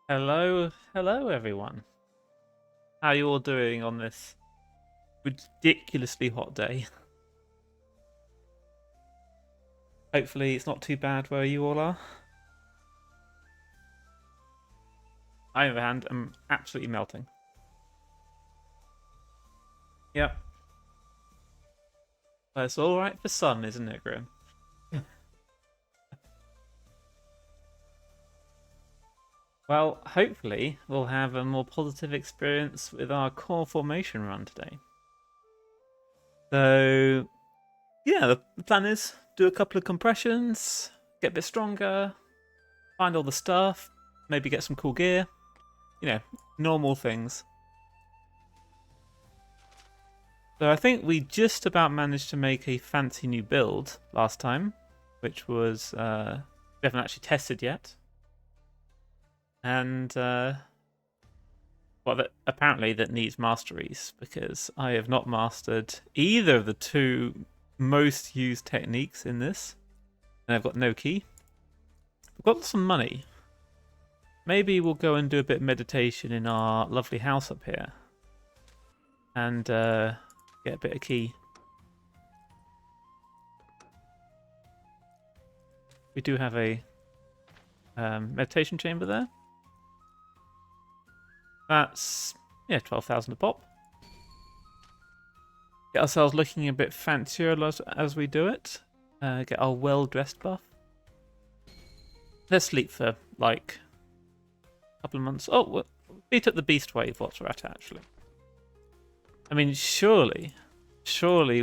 Hello everyone. How are you all doing on this ridiculously hot day? Hopefully it's not too bad where you all are. I, on the other hand, am absolutely melting. Yep. Well, it's alright for sun, isn't it, Grim? Well, hopefully we'll have a more positive experience with our core formation run today. So, yeah, the plan is do a couple of compressions, get a bit stronger, find all the stuff, maybe get some cool gear. You know, normal things. So I think we just about managed to make a fancy new build last time, which was we haven't actually tested yet. And apparently that needs masteries because I have not mastered either of the two most used techniques in this, and I've got no key. I've got some money. Maybe we'll go and do a bit of meditation in our lovely house up here, and get a bit of key. We do have a meditation chamber there. That's, yeah, 12,000 a pop. Get ourselves looking a bit fancier as we do it. Get our well-dressed buff. Let's sleep for, like, a couple of months. Oh, we'll beat up the beast wave whilst we're at it, actually. I mean, surely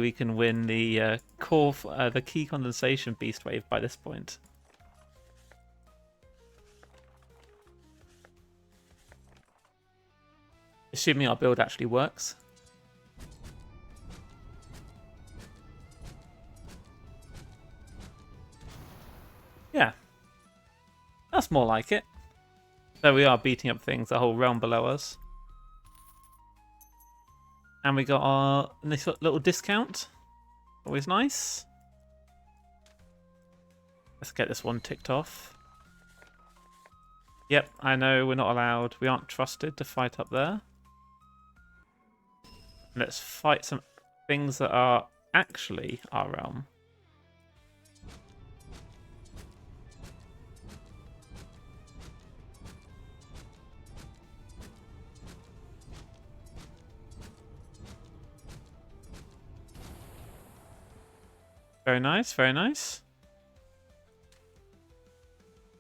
we can win the the key condensation beast wave by this point. Assuming our build actually works. Yeah. That's more like it. So we are beating up things, the whole realm below us. And we got our nice little discount. Always nice. Let's get this one ticked off. Yep, I know we're not allowed. We aren't trusted to fight up there. Let's fight some things that are actually our realm. Very nice, very nice.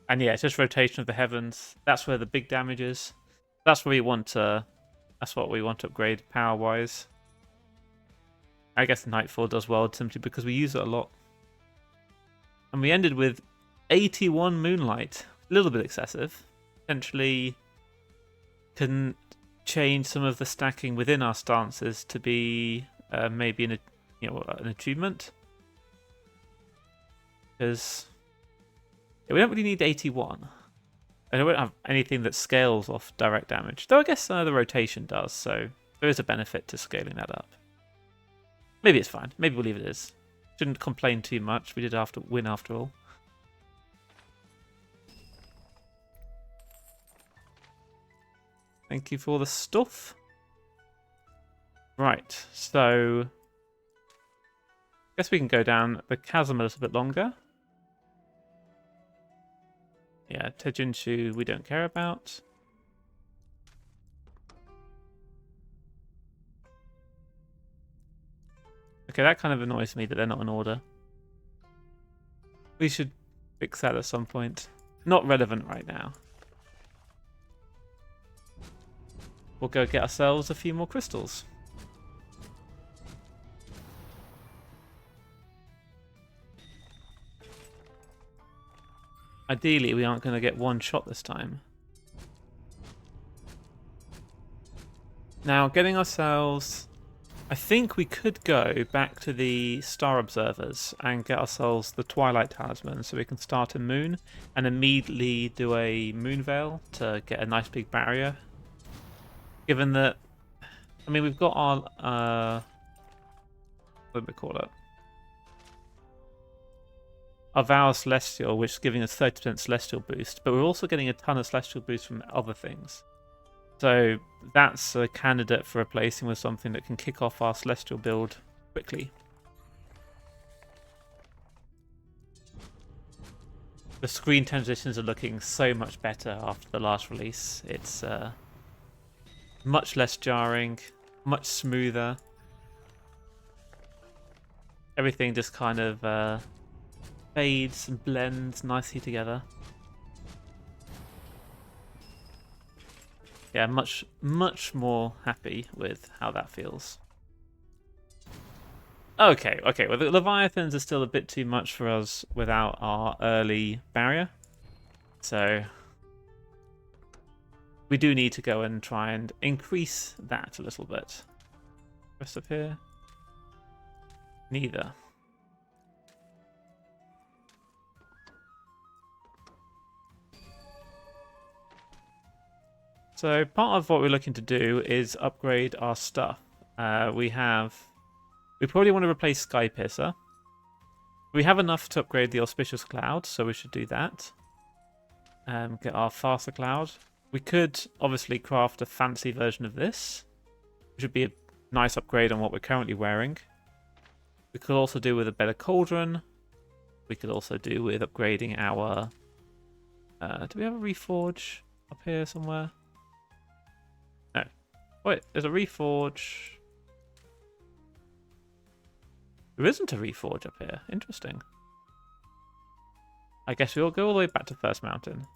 And yeah, it's just rotation of the heavens. That's where the big damage is. That's where we want to. That's what we want to upgrade power-wise. I guess the Nightfall does well simply because we use it a lot. And we ended with 81 Moonlight. A little bit excessive. Potentially can change some of the stacking within our stances to be maybe an achievement. Because we don't really need 81. And I don't have anything that scales off direct damage. Though I guess the rotation does, so there is a benefit to scaling that up. Maybe it's fine. Maybe we'll leave it as. Shouldn't complain too much. We did win after all. Thank you for the stuff. Right, so I guess we can go down the chasm a little bit longer. Yeah, Tejinshu we don't care about. Okay, that kind of annoys me that they're not in order. We should fix that at some point. Not relevant right now. We'll go get ourselves a few more crystals. Ideally, we aren't going to get one shot this time. Now, getting ourselves... I think we could go back to the Star Observers and get ourselves the Twilight Talisman so we can start a moon and immediately do a moon veil to get a nice big barrier. Given that... I mean, we've got our... what do we call it? Our Vow Celestial, which is giving us 30% Celestial boost, but we're also getting a ton of Celestial boost from other things. So that's a candidate for replacing with something that can kick off our Celestial build quickly. The screen transitions are looking so much better after the last release. It's much less jarring, much smoother. Everything just kind of fades and blends nicely together. Yeah, much more happy with how that feels. Okay, well the Leviathans are still a bit too much for us without our early barrier. So we do need to go and try and increase that a little bit. Rest up here? Neither. So part of what we're looking to do is upgrade our stuff. We probably want to replace Skypiercer. We have enough to upgrade the Auspicious Cloud, so we should do that. Get our Faster Cloud. We could obviously craft a fancy version of this, which would be a nice upgrade on what we're currently wearing. We could also do with a better Cauldron. We could also do with upgrading our... do we have a Reforge up here somewhere? No. Wait, there's a Reforge. There isn't a Reforge up here. Interesting. I guess we'll go all the way back to First Mountain.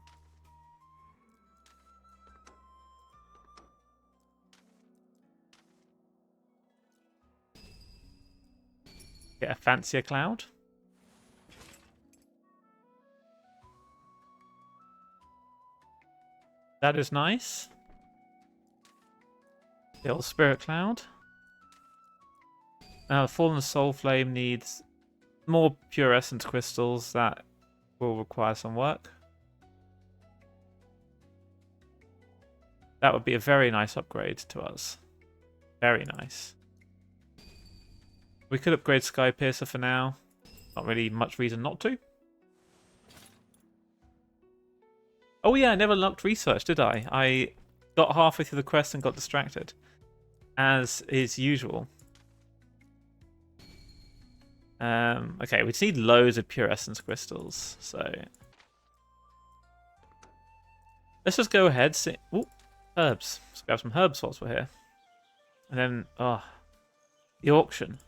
Get a fancier cloud. That is nice. The old Spirit Cloud. Now, the Fallen Soul Flame needs more Pure Essence crystals. That will require some work. That would be a very nice upgrade to us. Very nice. We could upgrade Skypiercer for now. Not really much reason not to. Oh yeah, I never locked research, did I? I got halfway through the quest and got distracted. As is usual. Okay, we just need loads of Pure Essence crystals, so... Let's just go ahead, see... Ooh, herbs. Let's grab some herbs whilst we're here. And then, the auction.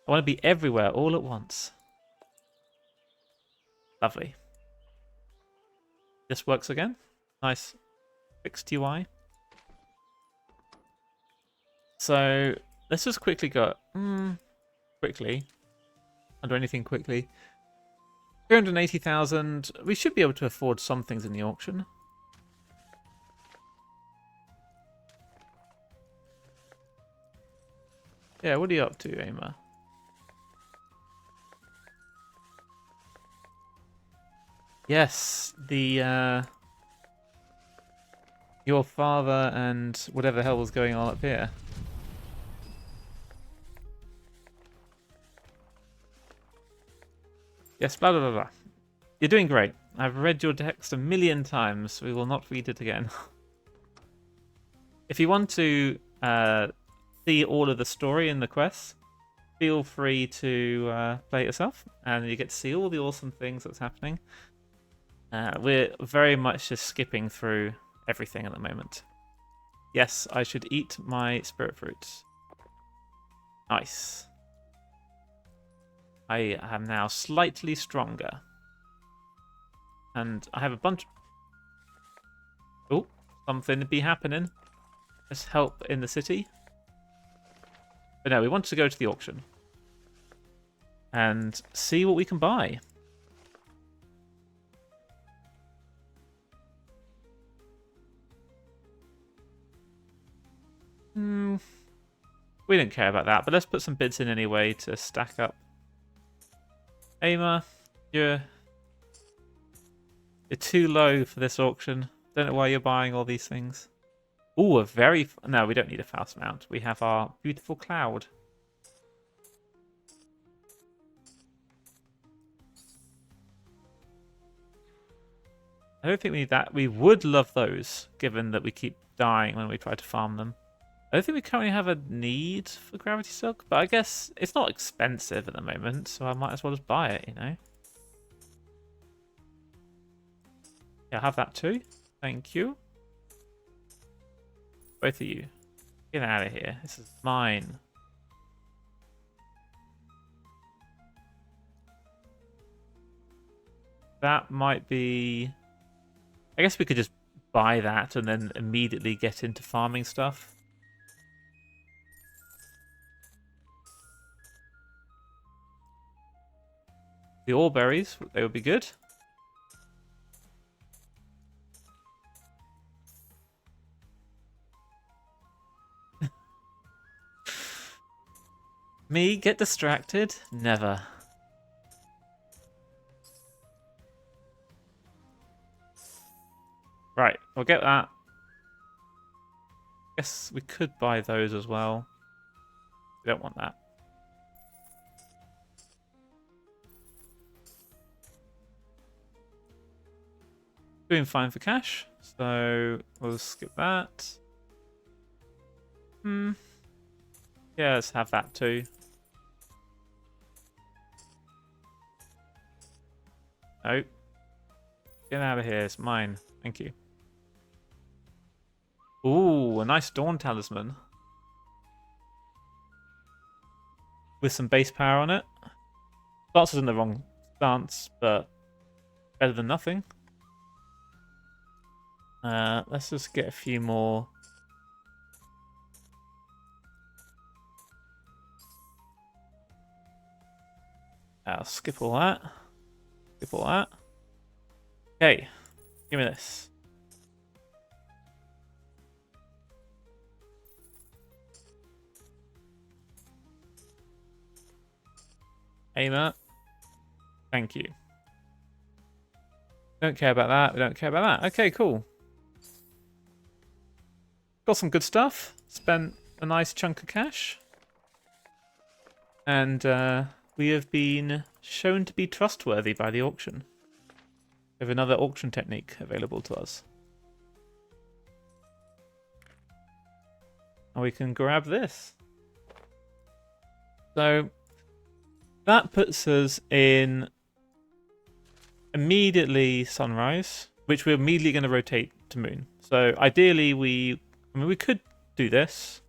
I want to be everywhere all at once. Lovely. This works again. Nice fixed UI. So let's just quickly go. Quickly. Under anything quickly. 380,000. We should be able to afford some things in the auction. Yeah, what are you up to, Aimer? Yes, the your father and whatever the hell was going on up here. Yes, blah, blah, blah, blah. You're doing great. I've read your text a million times. We will not read it again. if you want to see all of the story in the quests, feel free to play it yourself, and you get to see all the awesome things that's happening. We're very much just skipping through everything at the moment. Yes, I should eat my spirit fruits. Nice. I am now slightly stronger. And I have a bunch... Oh, something to be happening. Let's help in the city. But no, we want to go to the auction. And see what we can buy. We don't care about that, but let's put some bids in anyway to stack up. Aimer, you're too low for this auction. Don't know why you're buying all these things. Ooh, a very... No, we don't need a Faust mount. We have our beautiful cloud. I don't think we need that. We would love those, given that we keep dying when we try to farm them. I don't think we currently have a need for Gravity Silk, but I guess it's not expensive at the moment, so I might as well just buy it, you know? Yeah, I'll have that too. Thank you. Both of you. Get out of here. This is mine. That might be... I guess we could just buy that and then immediately get into farming stuff. The ore berries, they would be good. Me get distracted? Never. Right, we'll get that. Guess we could buy those as well. We don't want that. Doing fine for cash, so we'll skip that. Yeah, let's have that too. Nope. Get out of here, it's mine. Thank you. Ooh, a nice Dawn Talisman. With some base power on it. Stance is in the wrong stance, but better than nothing. Let's just get a few more. I'll skip all that. Skip all that. Okay, give me this. Aimer. Thank you. Don't care about that. We don't care about that. Okay, cool. Got some good stuff. Spent a nice chunk of cash. And we have been shown to be trustworthy by the auction. We have another auction technique available to us. And we can grab this. So that puts us in immediately sunrise, which we're immediately going to rotate to moon. So ideally we could do this.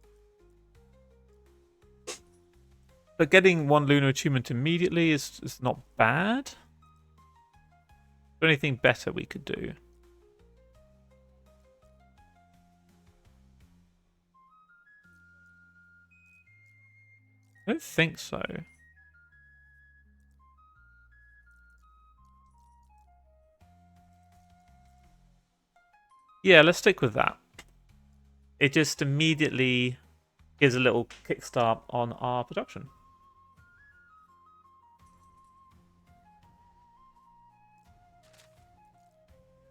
But getting one lunar achievement immediately is not bad. Is there anything better we could do? I don't think so. Yeah, let's stick with that. It just immediately gives a little kickstart on our production.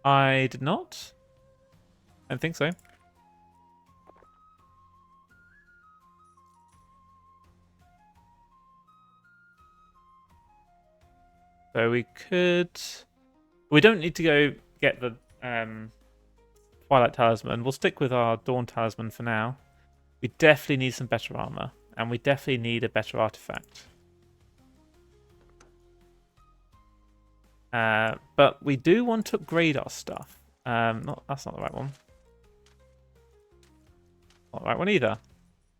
I did not. I don't think so. So we could... We don't need to go get the Twilight Talisman. We'll stick with our Dawn Talisman for now. We definitely need some better armor, and we definitely need a better artifact. But we do want to upgrade our stuff. That's not the right one. Not the right one either.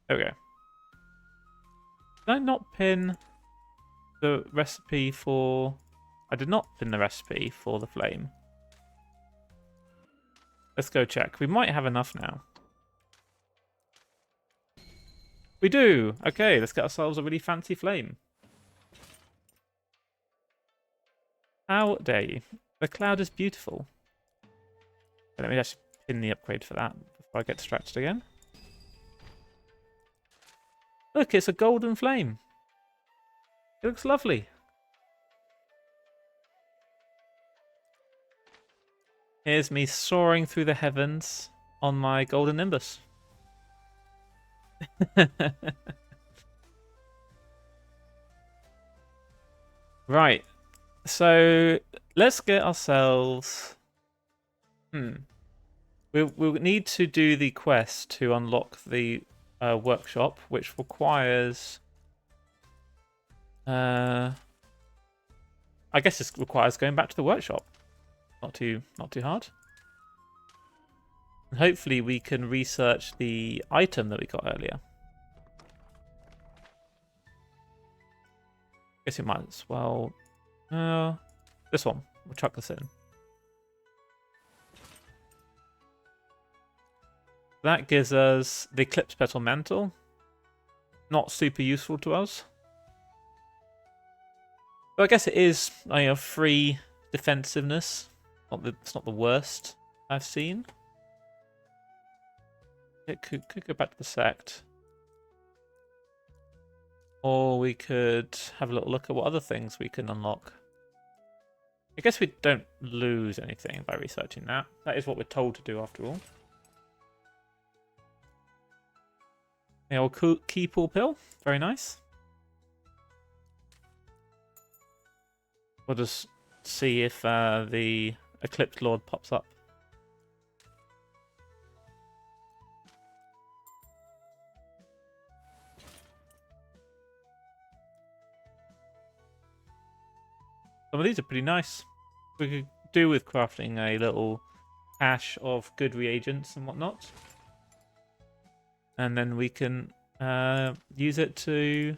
There we go. Did I not pin the recipe for... I did not pin the recipe for the flame. Let's go check. We might have enough now. We do! Okay, let's get ourselves a really fancy flame. How dare you? The cloud is beautiful. Let me actually pin the upgrade for that before I get distracted again. Look, it's a golden flame. It looks lovely. Here's me soaring through the heavens on my golden nimbus. Right. So let's get ourselves... We'll need to do the quest to unlock the workshop, which requires... I guess this requires going back to the workshop. Not too hard. And hopefully we can research the item that we got earlier. Guess we might as well... this one. We'll chuck this in. That gives us the Eclipse Petal Mantle. Not super useful to us. But I guess it is free defensiveness. It's not the worst I've seen. It could go back to the sect. Or we could have a little look at what other things we can unlock. I guess we don't lose anything by researching that. That is what we're told to do after all. The old key pool pill. Very nice. We'll just see if the Eclipse Lord pops up. Some of these are pretty nice. We could do with crafting a little cache of good reagents and whatnot. And then we can use it to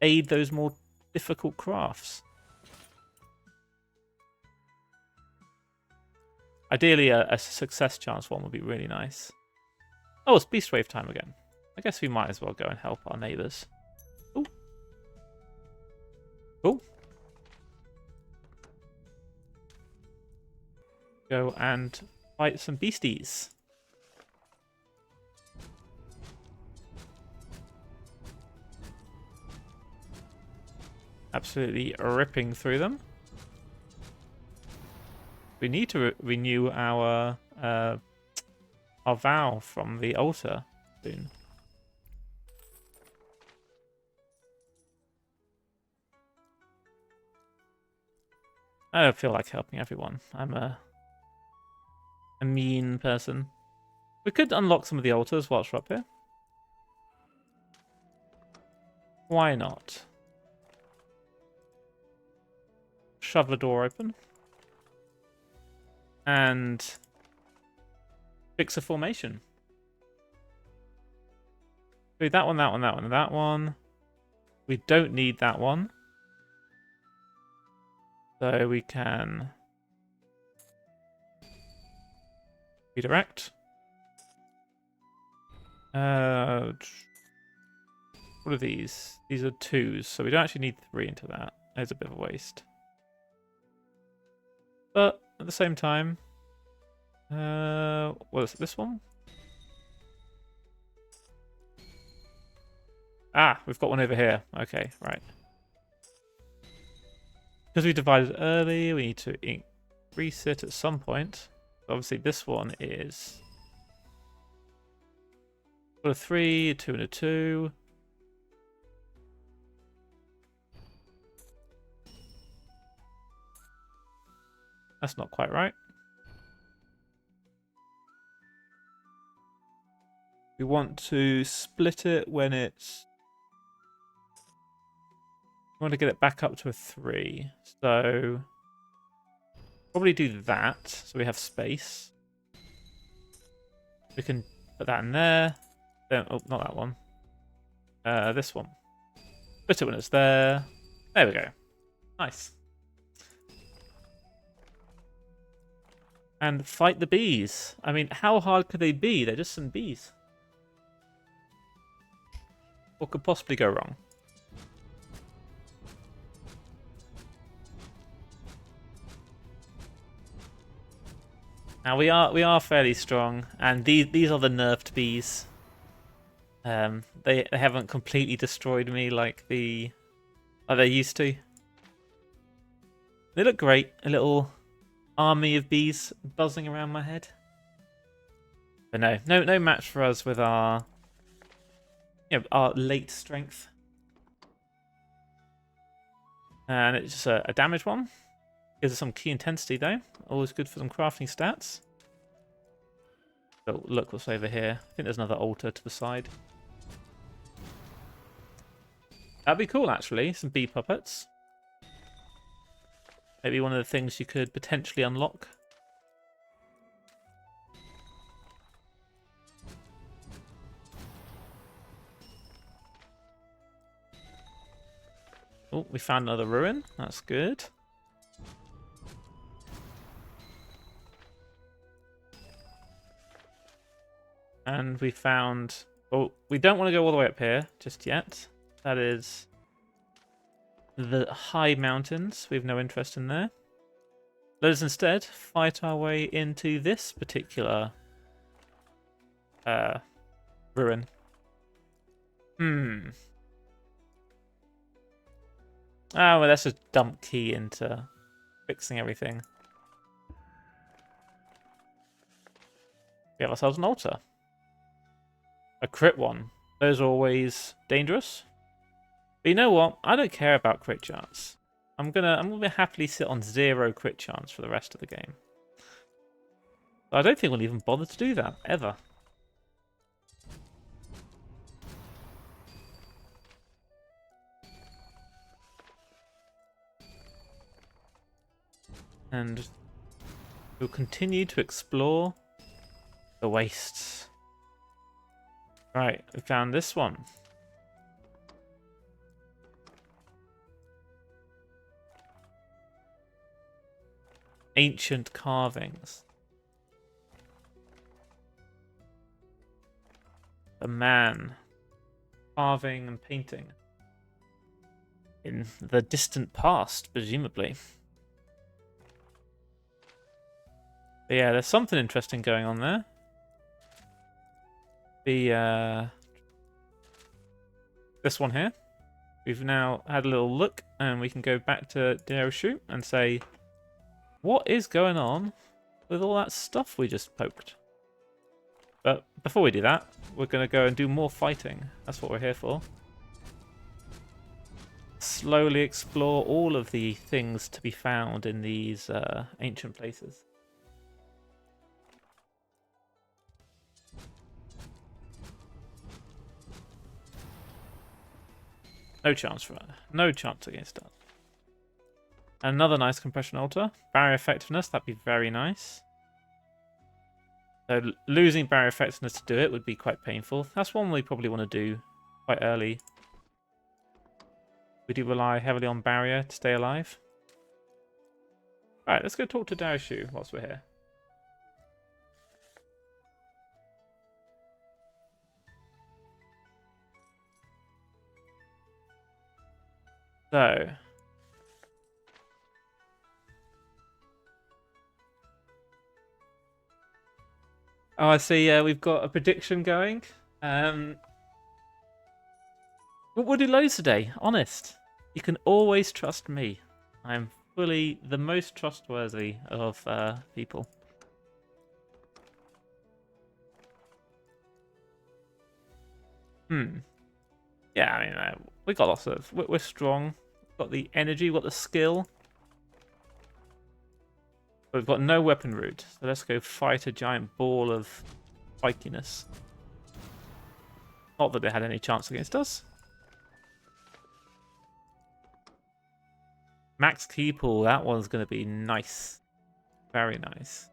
aid those more difficult crafts. Ideally, a success chance one would be really nice. Oh, it's Beast Wave time again. I guess we might as well go and help our neighbours. Ooh. Ooh. Go and fight some beasties. Absolutely ripping through them. We need to renew our vow from the altar soon. I don't feel like helping everyone. I'm a mean person. We could unlock some of the altars whilst we're up here. Why not? Shove the door open. And fix a formation. Do that one, that one, that one, that one. We don't need that one. So we can redirect. What are these? These are 2s, so we don't actually need 3 into that. There's a bit of a waste. But at the same time, what is it, this one? Ah, we've got one over here. Okay, right. Because we divided early, we need to increase it at some point. Obviously, this one is got a 3, a 2, and a 2. That's not quite right. We want to split it when it's... We want to get it back up to a 3. So probably do that so we have space. We can put that in there. Then, oh, not that one. This one. Split it when it's there. There we go. Nice. And fight the bees. I mean, how hard could they be? They're just some bees. What could possibly go wrong? Now we are fairly strong, and these are the nerfed bees. They haven't completely destroyed me like they used to. They look great, a little army of bees buzzing around my head. But no match for us with our our late strength. And it's just a damage one. Gives us some key intensity though. Always good for some crafting stats. So look what's over here. I think there's another altar to the side. That'd be cool actually, some bee puppets. Maybe one of the things you could potentially unlock. Oh, we found another ruin. That's good. And we found... Oh, we don't want to go all the way up here just yet. That is the high mountains. We have no interest in there. Let us instead fight our way into this particular ruin. Ah, well, let's just dump key into fixing everything. We have ourselves an altar. A crit one. Those are always dangerous. But you know what? I don't care about crit chance. I'm gonna happily sit on 0 crit chance for the rest of the game. But I don't think we'll even bother to do that ever. And we'll continue to explore the wastes. Right, we found this one. Ancient carvings. A man carving and painting in the distant past, presumably. But yeah, there's something interesting going on there. This one here. We've now had a little look, and we can go back to Daoshu and say, what is going on with all that stuff we just poked? But before we do that, we're going to go and do more fighting. That's what we're here for. Slowly explore all of the things to be found in these ancient places. No chance against that. Another nice compression altar. Barrier effectiveness, that'd be very nice. So losing barrier effectiveness to do it would be quite painful. That's one we probably want to do quite early. We do rely heavily on barrier to stay alive. Alright, let's go talk to Daoshu whilst we're here. So... Oh, I see. We've got a prediction going. We'll do loads today. Honest. You can always trust me. I'm fully the most trustworthy of people. Yeah, I mean, we got lots of... We're strong. We've got the energy, we've got the skill. But we've got no weapon route, so let's go fight a giant ball of spikiness. Not that they had any chance against us. Max key pool, that one's going to be nice. Very nice.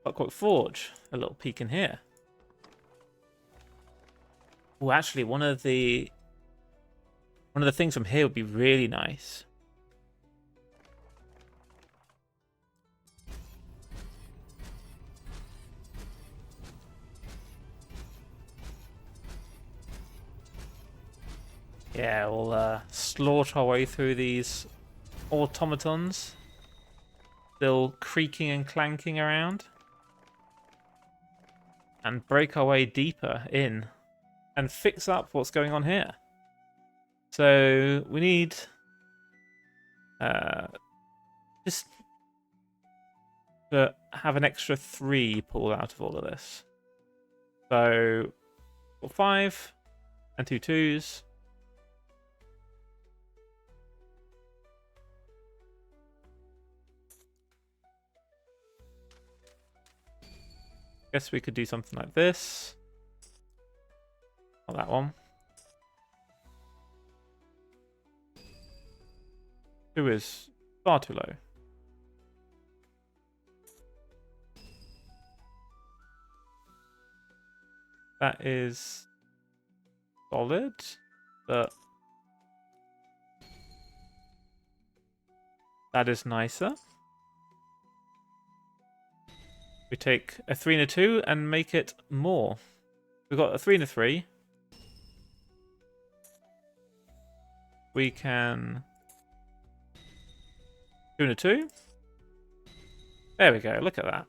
Clockwork Forge, a little peek in here. Oh, actually, one of the things from here would be really nice. Yeah, we'll slaughter our way through these automatons. Still creaking and clanking around. And break our way deeper in. And fix up what's going on here. So we need just to have an extra 3 pulled out of all of this. So 5 and 2 2s. Guess we could do something like this. Not that one. 2 is far too low. That is solid, but that is nicer. We take a 3 and a 2 and make it more. We've got a 3 and a 3. We can 2 and a 2. There we go. Look at that.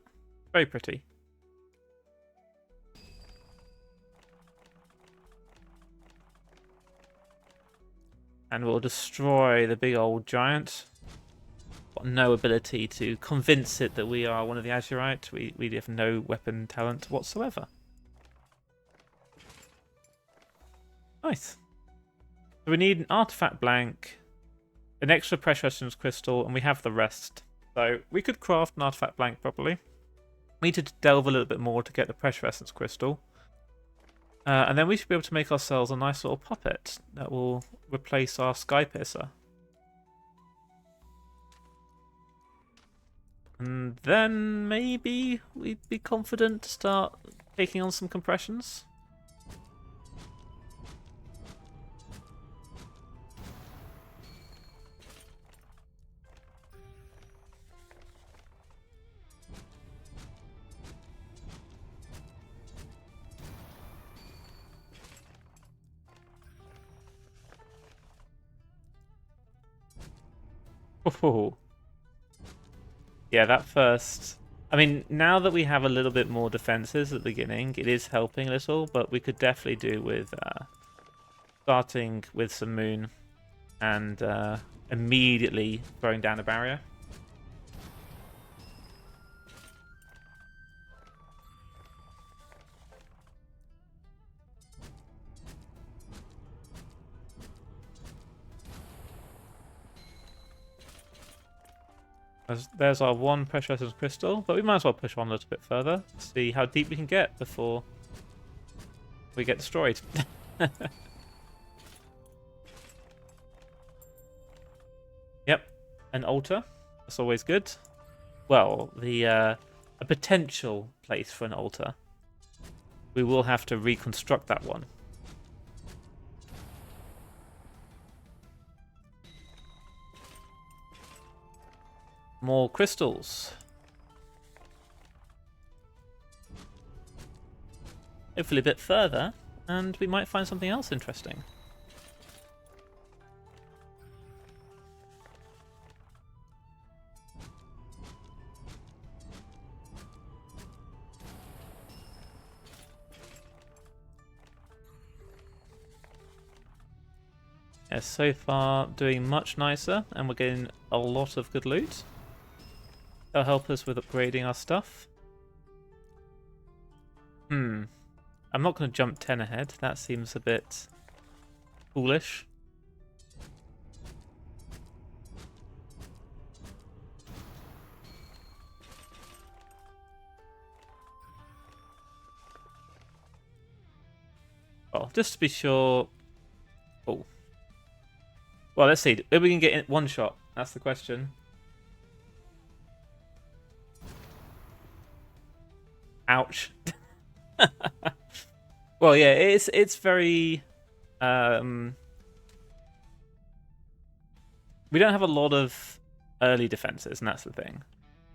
Very pretty. And we'll destroy the big old giant. Got no ability to convince it that we are one of the Azurite. We have no weapon talent whatsoever. Nice. So we need an artifact blank, an extra pressure essence crystal, and we have the rest. So we could craft an artifact blank properly. We need to delve a little bit more to get the pressure essence crystal. And then we should be able to make ourselves a nice little puppet that will replace our Sky Piercer. And then maybe we'd be confident to start taking on some compressions. Oh. Yeah, that first... I mean, now that we have a little bit more defenses at the beginning, it is helping a little, but we could definitely do with starting with some Moon and immediately throwing down a barrier. There's our one pressure essence crystal, but we might as well push on a little bit further, see how deep we can get before we get destroyed. Yep, an altar. That's always good. Well, a potential place for an altar. We will have to reconstruct that one. More crystals. Hopefully a bit further, and we might find something else interesting. Yeah, so far doing much nicer, and we're getting a lot of good loot. That'll help us with upgrading our stuff. I'm not going to jump 10 ahead. That seems a bit foolish. Well, just to be sure. Oh. Well, let's see. If we can get in one shot. That's the question. Ouch. Well, yeah, it's very. We don't have a lot of early defenses, and that's the thing.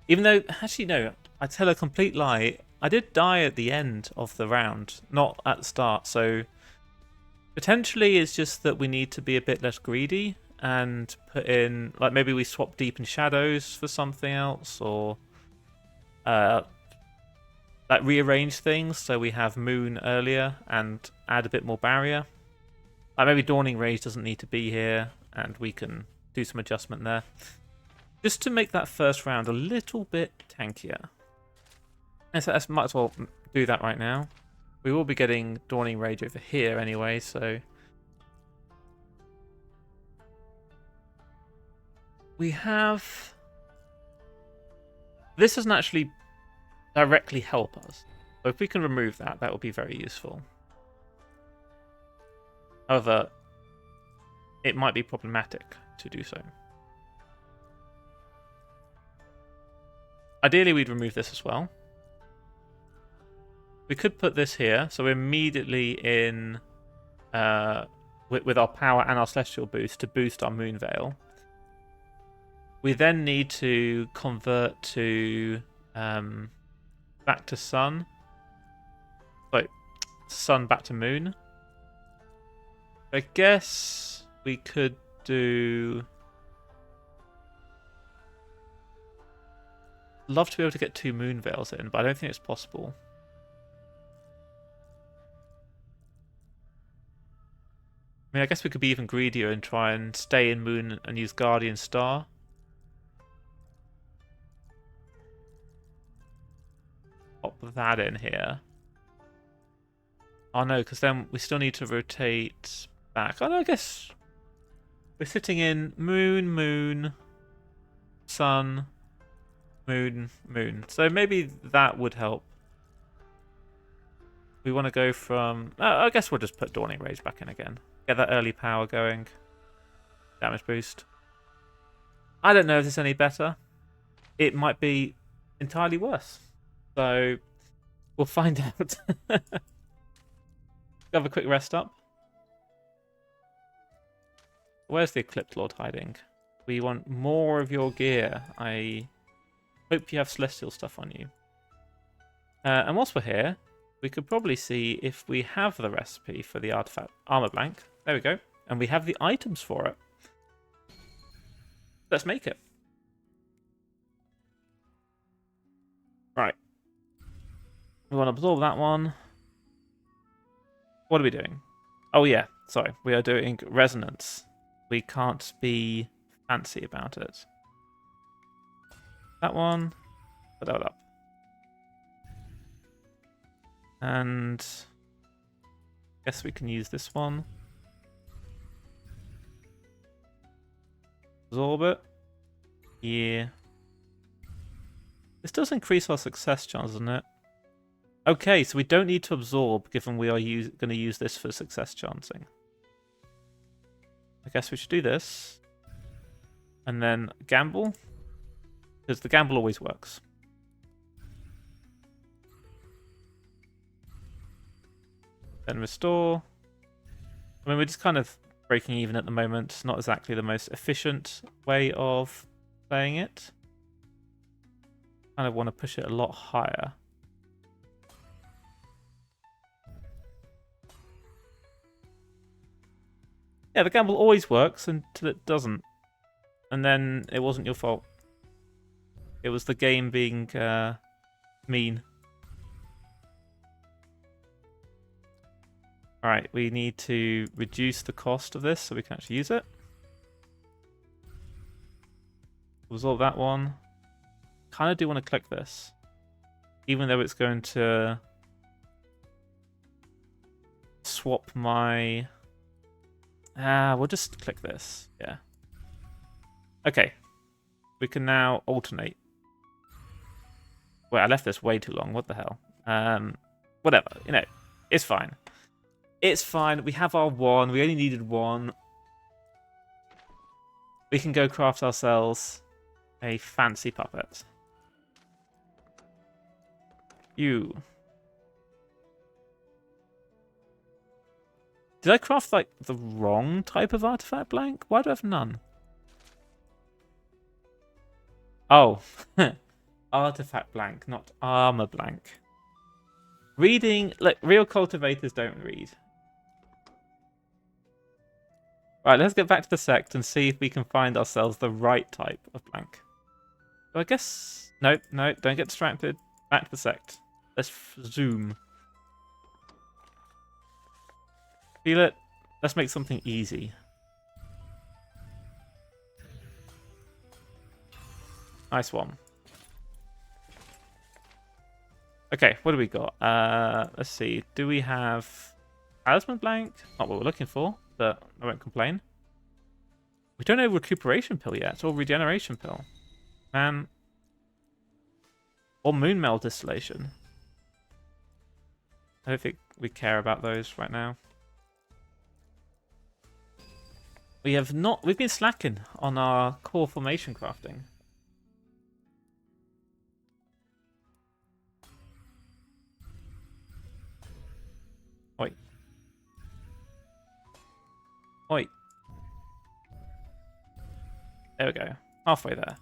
Even though, actually, no, I tell a complete lie. I did die at the end of the round, not at the start. So potentially, it's just that we need to be a bit less greedy and put in, like, maybe we swap Deepen Shadows for something else, or like rearrange things so we have Moon earlier and add a bit more barrier. Like maybe Dawning Rage doesn't need to be here, and we can do some adjustment there. Just to make that first round a little bit tankier. And so I might as well do that right now. We will be getting Dawning Rage over here anyway, so... We have... This doesn't actually directly help us. So if we can remove that, that will be very useful. However, it might be problematic to do so. Ideally, we'd remove this as well. We could put this here, so we're immediately in with our power and our Celestial boost to boost our Moon Veil. We then need to convert to back to Sun. Sorry, Sun back to Moon. I guess we could do... Love to be able to get 2 Moon Veils in, but I don't think it's possible. I mean, I guess we could be even greedier and try and stay in Moon and use Guardian Star. Pop that in here. Oh no, because then we still need to rotate back. Oh no, I guess we're sitting in Moon, Moon, Sun, Moon, Moon. So maybe that would help. We want to go from... I guess we'll just put Dawning Rage back in again. Get that early power going. Damage boost. I don't know if it's any better. It might be entirely worse. So we'll find out. Have a quick rest up. Where's the Eclipse Lord hiding? We want more of your gear. I hope you have Celestial stuff on you. And whilst we're here, we could probably see if we have the recipe for the artifact armor blank. There we go. And we have the items for it. Let's make it. Right. We want to absorb that one. What are we doing? Oh yeah, sorry. We are doing resonance. We can't be fancy about it. That one. Put that up. And I guess we can use this one. Absorb it. Yeah. This does increase our success chance, doesn't it? Okay, so we don't need to absorb, given we are going to use this for success chancing. I guess we should do this. And then gamble. Because the gamble always works. Then restore. I mean, we're just kind of breaking even at the moment. It's not exactly the most efficient way of playing it. Kind of want to push it a lot higher. Yeah, the gamble always works until it doesn't. And then it wasn't your fault. It was the game being mean. Alright, we need to reduce the cost of this so we can actually use it. Absorb that one. Kind of do want to click this. Even though it's going to swap my... we'll just click this. Yeah. Okay. We can now alternate. Wait, I left this way too long. What the hell? Whatever. You know, it's fine. It's fine. We have our one. We only needed one. We can go craft ourselves a fancy puppet. You. Did I craft, like, the wrong type of artifact blank? Why do I have none? Oh. Artifact blank, not armor blank. Reading, like, real cultivators don't read. Right, let's get back to the sect and see if we can find ourselves the right type of blank. So I guess... No, don't get distracted. Back to the sect. Let's zoom. Feel it? Let's make something easy. Nice one. Okay, what do we got? Let's see. Do we have Talisman blank? Not what we're looking for, but I won't complain. We don't have Recuperation Pill yet, or Regeneration Pill. Man. Or Moonmeld Distillation. I don't think we care about those right now. We've been slacking on our core formation crafting. Oi. Oi. There we go. Halfway there.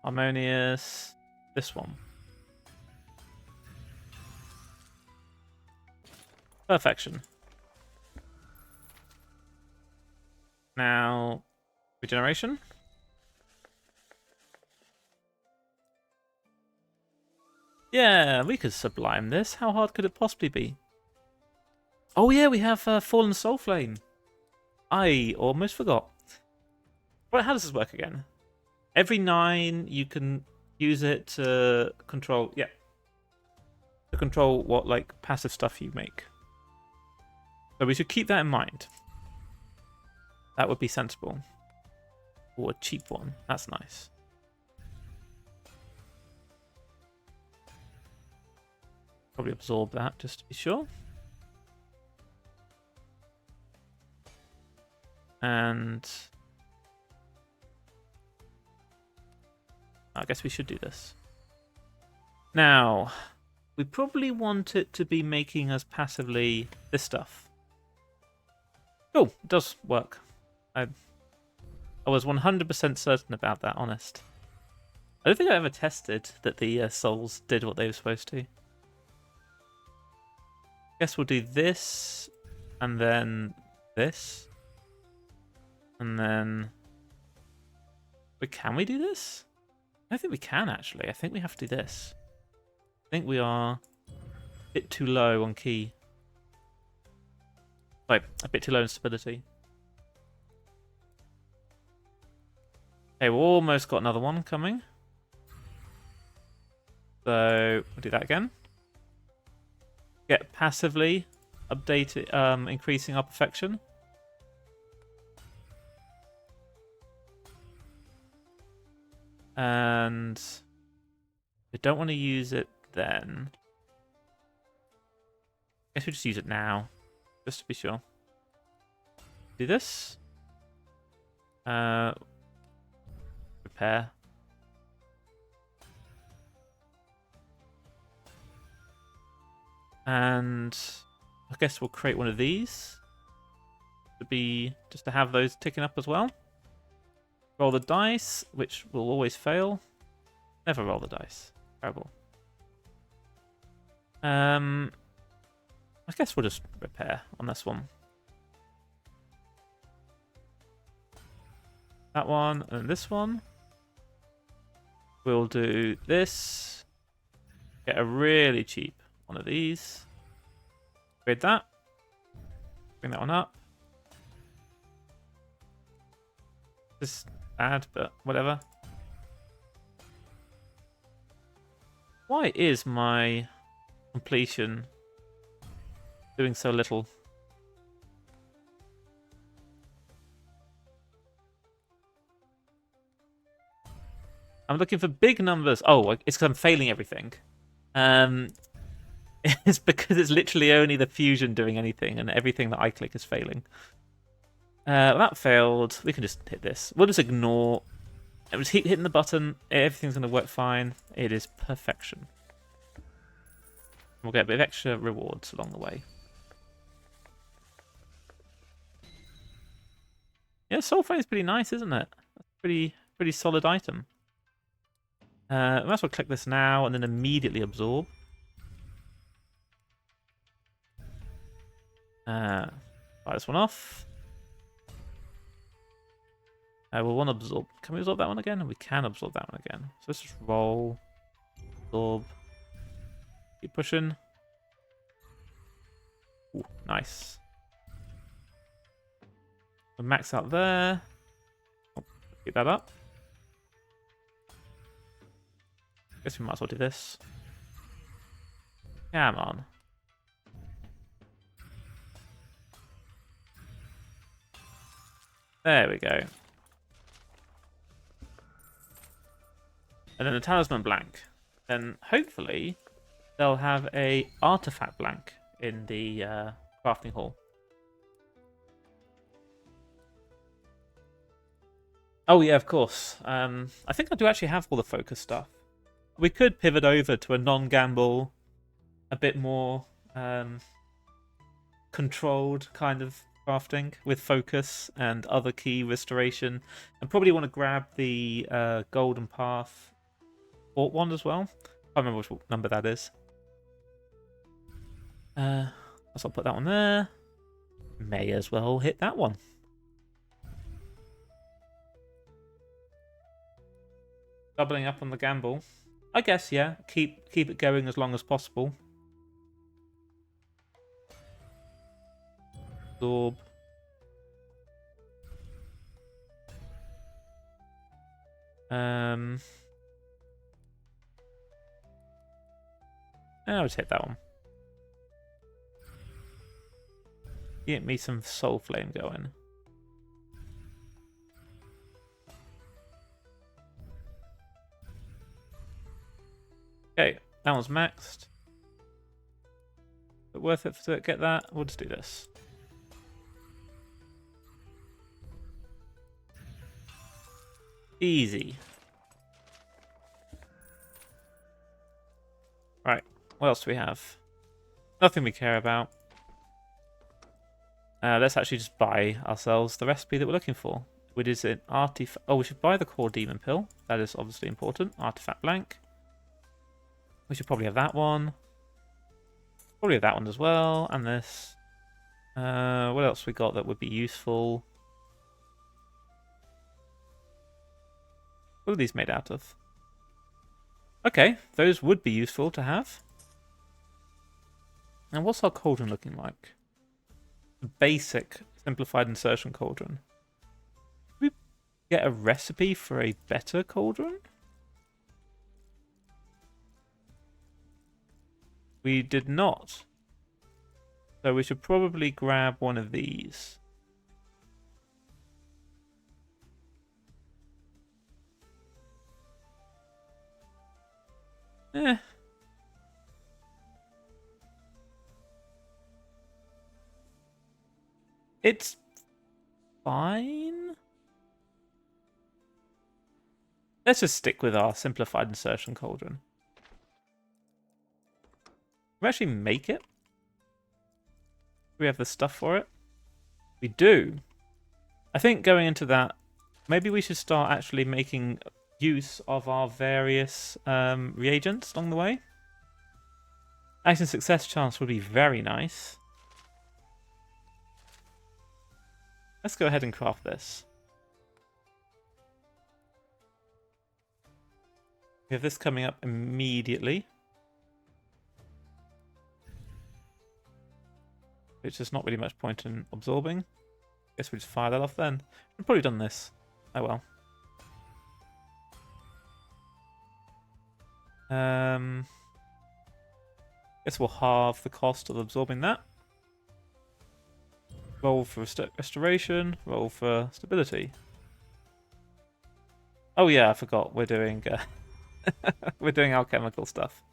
Harmonious. This one. Perfection. Now, regeneration. Yeah, we could sublime this. How hard could it possibly be? Oh yeah, we have Fallen Soul Flame. I almost forgot. Right, how does this work again? Every 9, you can use it to control... Yeah. To control what, like, passive stuff you make. So we should keep that in mind. That would be sensible. Or a cheap one. That's nice. Probably absorb that just to be sure. And I guess we should do this. Now, we probably want it to be making us passively this stuff. Cool, it does work. I was 100% certain about that, honest. I don't think I ever tested that the souls did what they were supposed to. Guess we'll do this, and then this, and then... But can we do this? I don't think we can, actually. I think we have to do this. I think we are a bit too low on key. Like, a bit too low in stability. Okay, we've almost got another one coming. So, we'll do that again. Get passively updated, increasing our perfection. And we don't want to use it then. I guess we just use it now, just to be sure. Do this. Repair. And I guess we'll create one of these to be just to have those ticking up as well. Roll the dice, which will always fail. Never roll the dice. Terrible. I guess we'll just repair on this one. That one and this one. We'll do this. Get a really cheap one of these. Grade that. Bring that one up. This bad, but whatever. Why is my completion doing so little? I'm looking for big numbers. Oh, it's because I'm failing everything. It's because it's literally only the fusion doing anything, and everything that I click is failing. That failed. We can just hit this. We'll just ignore. It was hitting the button. Everything's going to work fine. It is perfection. We'll get a bit of extra rewards along the way. Yeah, Soulflame is pretty nice, isn't it? Pretty solid item. Might as well click this now and then immediately absorb. Fire this one off. We'll want to absorb. Can we absorb that one again? We can absorb that one again. So let's just roll. Absorb. Keep pushing. Ooh, nice. We'll max out there. Oh, keep that up. Guess we might as well do this. Come on. There we go. And then the talisman blank. Then hopefully they'll have a artifact blank in the crafting hall. Oh yeah, of course. I think I do actually have all the focus stuff. We could pivot over to a non-gamble, a bit more controlled kind of crafting with focus and other key restoration, and probably want to grab the golden path fort wand as well. I can't remember which number that is. So I'll put that one there. May as well hit that one. Doubling up on the gamble. I guess, yeah. Keep it going as long as possible. Absorb. I'll just hit that one. Get me some soul flame going. Okay, that one's maxed. But worth it to get that? We'll just do this. Easy. Right, what else do we have? Nothing we care about. Let's actually just buy ourselves the recipe that we're looking for, which is an artifact. Oh, we should buy the core demon pill. That is obviously important. Artifact blank. We should probably have that one. Probably have that one as well, and this. What else we got that would be useful? What are these made out of? Okay, those would be useful to have. And what's our cauldron looking like? Basic simplified insertion cauldron. Did we get a recipe for a better cauldron? We did not. So we should probably grab one of these. It's fine. Let's just stick with our simplified insertion cauldron. Can we actually make it? Do we have the stuff for it? We do. I think going into that, maybe we should start actually making use of our various reagents along the way. Action success chance would be very nice. Let's go ahead and craft this. We have this coming up immediately. Which there's not really much point in absorbing. Guess we just fire that off then. We've probably done this. Oh well. Guess we'll halve the cost of absorbing that. Roll for restoration. Roll for stability. Oh yeah, I forgot. We're doing we're doing alchemical stuff.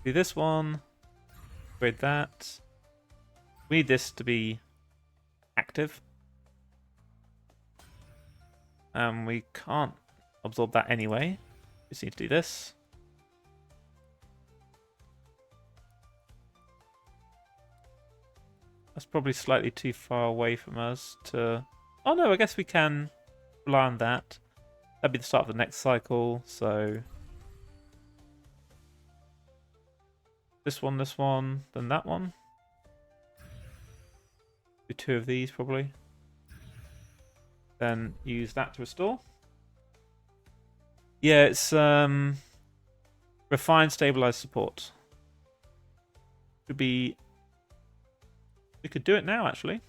Do this one. Upgrade that. We need this to be active. We can't absorb that anyway. We just need to do this. That's probably slightly too far away from us to... Oh no, I guess we can rely on that. That'd be the start of the next cycle, so... this one, then that one. Do 2 of these, probably. Then use that to restore. Yeah, it's refined, stabilized support. Could be... we could do it now, actually.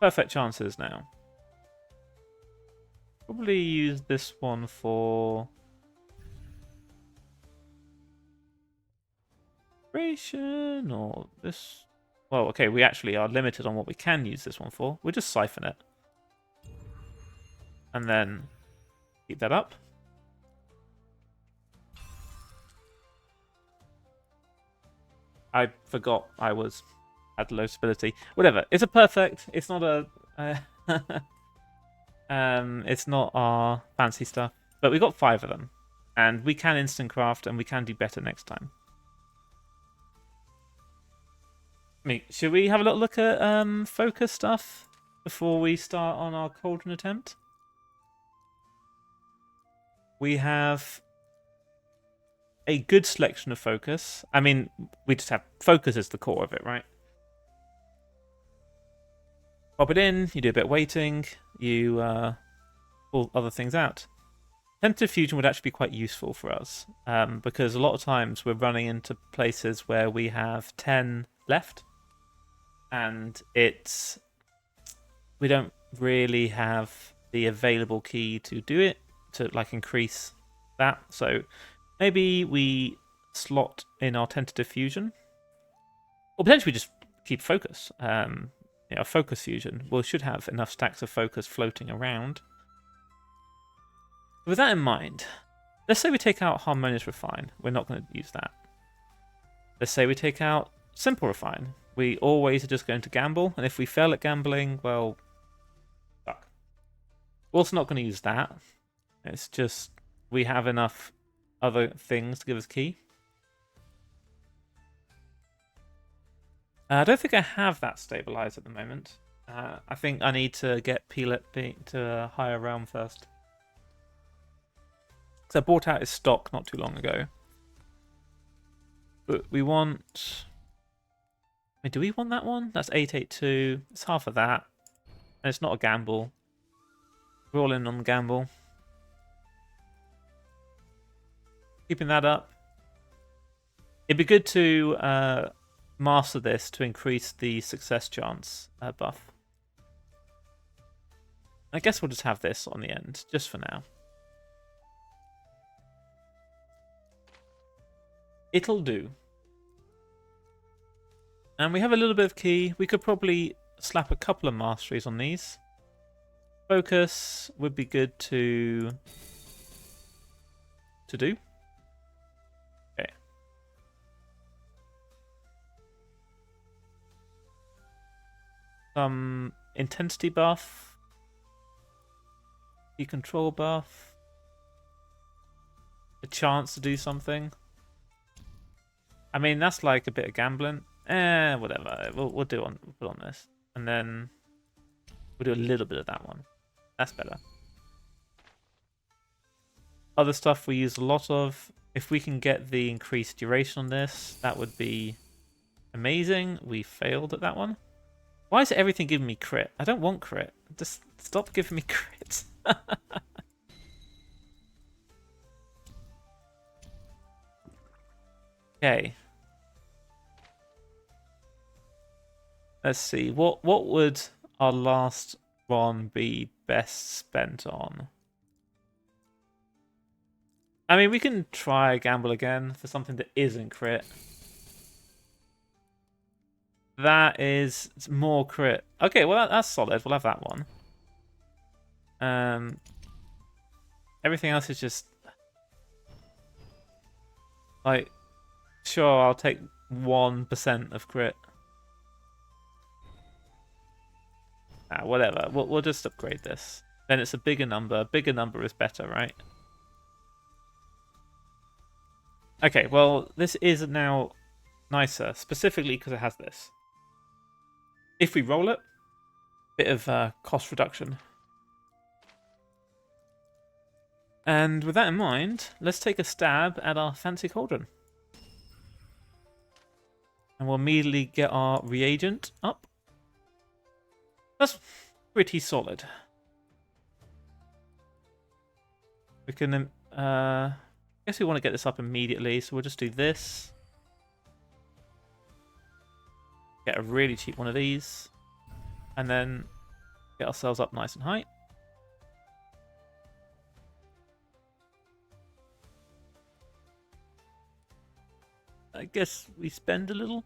Perfect chances now. Probably use this one for... creation, or this... well, okay, we actually are limited on what we can use this one for. We'll just siphon it. And then keep that up. I forgot I had low stability. Whatever. It's a perfect. It's not a... it's not our fancy stuff. But we got 5 of them. And we can instant craft, and we can do better next time. Should we have a little look at focus stuff before we start on our cauldron attempt? We have a good selection of focus. I mean, we just have focus as the core of it, right? Pop it in, you do a bit of waiting, you pull other things out. Tentative fusion would actually be quite useful for us, because a lot of times we're running into places where we have 10 left, and we don't really have the available key to do it, to like increase that. So maybe we slot in our tentative fusion, or potentially just keep focus. Focus fusion. We should have enough stacks of focus floating around. With that in mind, let's say we take out harmonious refine. We're not going to use that. Let's say we take out simple refine. We always are just going to gamble, and if we fail at gambling, well, fuck. We're also not going to use that. It's just we have enough other things to give us key. I don't think I have that stabilized at the moment. I think I need to get Peelet to a higher realm first. So I bought out his stock not too long ago. But we want... wait, do we want that one? That's 882. It's half of that. And it's not a gamble. We're all in on the gamble. Keeping that up. It'd be good to master this to increase the success chance buff. I guess we'll just have this on the end, just for now. It'll do. And we have a little bit of key. We could probably slap a couple of masteries on these. Focus would be good to do. Okay. Some intensity buff. Key control buff. A chance to do something. I mean, that's like a bit of gambling. Whatever. We'll do on. We'll put on this, and then we'll do a little bit of that one. That's better. Other stuff we use a lot of. If we can get the increased duration on this, that would be amazing. We failed at that one. Why is everything giving me crit? I don't want crit. Just stop giving me crit. Okay. Let's see. What would our last one be best spent on? I mean, we can try gamble again for something that isn't crit. That is more crit. Okay, well that's solid. We'll have that one. Everything else is just Like, sure, I'll take 1% of crit. Whatever. We'll just upgrade this. Then it's a bigger number. Bigger number is better, right? Okay, well, this is now nicer, specifically because it has this. If we roll it, bit of cost reduction. And with that in mind, let's take a stab at our fancy cauldron. And we'll immediately get our reagent up. That's pretty solid. We can, I guess we want to get this up immediately, so we'll just do this. Get a really cheap one of these. And then get ourselves up nice and high. I guess we spend a little.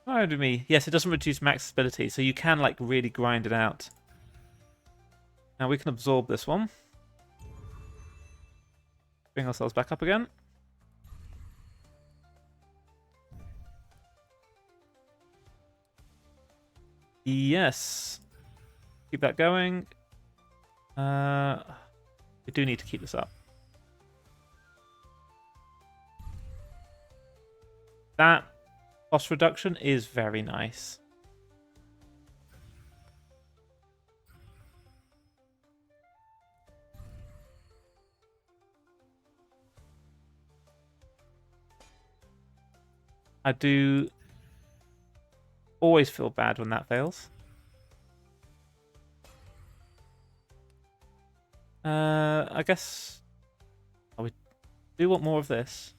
Pardon me. Yes, it doesn't reduce max ability, so you can like really grind it out. Now we can absorb this one. Bring ourselves back up again. Yes. Keep that going. We do need to keep this up. That cost reduction is very nice. I do always feel bad when that fails. I guess we do want more of this.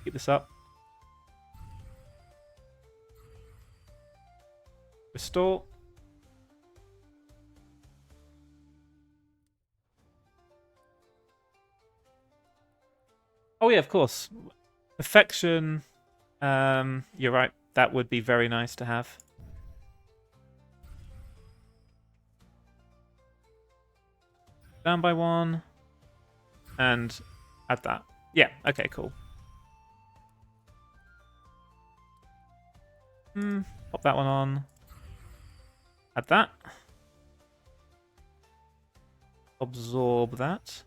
Keep this up. Restore. Oh yeah, of course. Perfection. You're right. That would be very nice to have. Down by 1. And add that. Yeah, okay, cool. Pop that one on. Add that. Absorb that.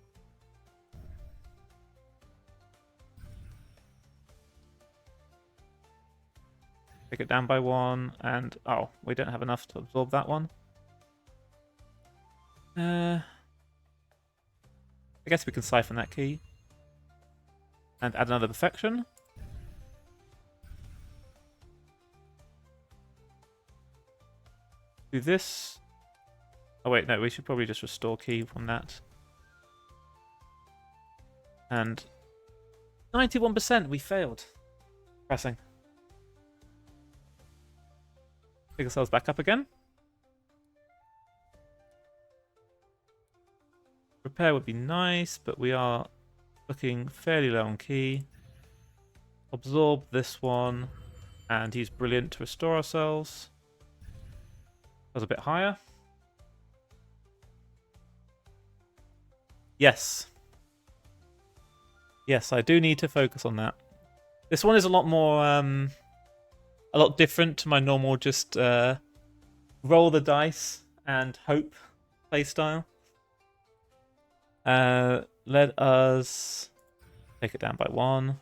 Take it down by 1, and oh, we don't have enough to absorb that one. I guess we can siphon that key. And add another perfection. Do this. Oh wait, no, we should probably just restore key from that. And 91%, we failed. Pressing. Pick ourselves back up again. Repair would be nice, but we are looking fairly low on key. Absorb this one and use Brilliant to restore ourselves. That was a bit higher. Yes. Yes, I do need to focus on that. This one is a lot more, a lot different to my normal just roll the dice and hope playstyle. Let us take it down by 1.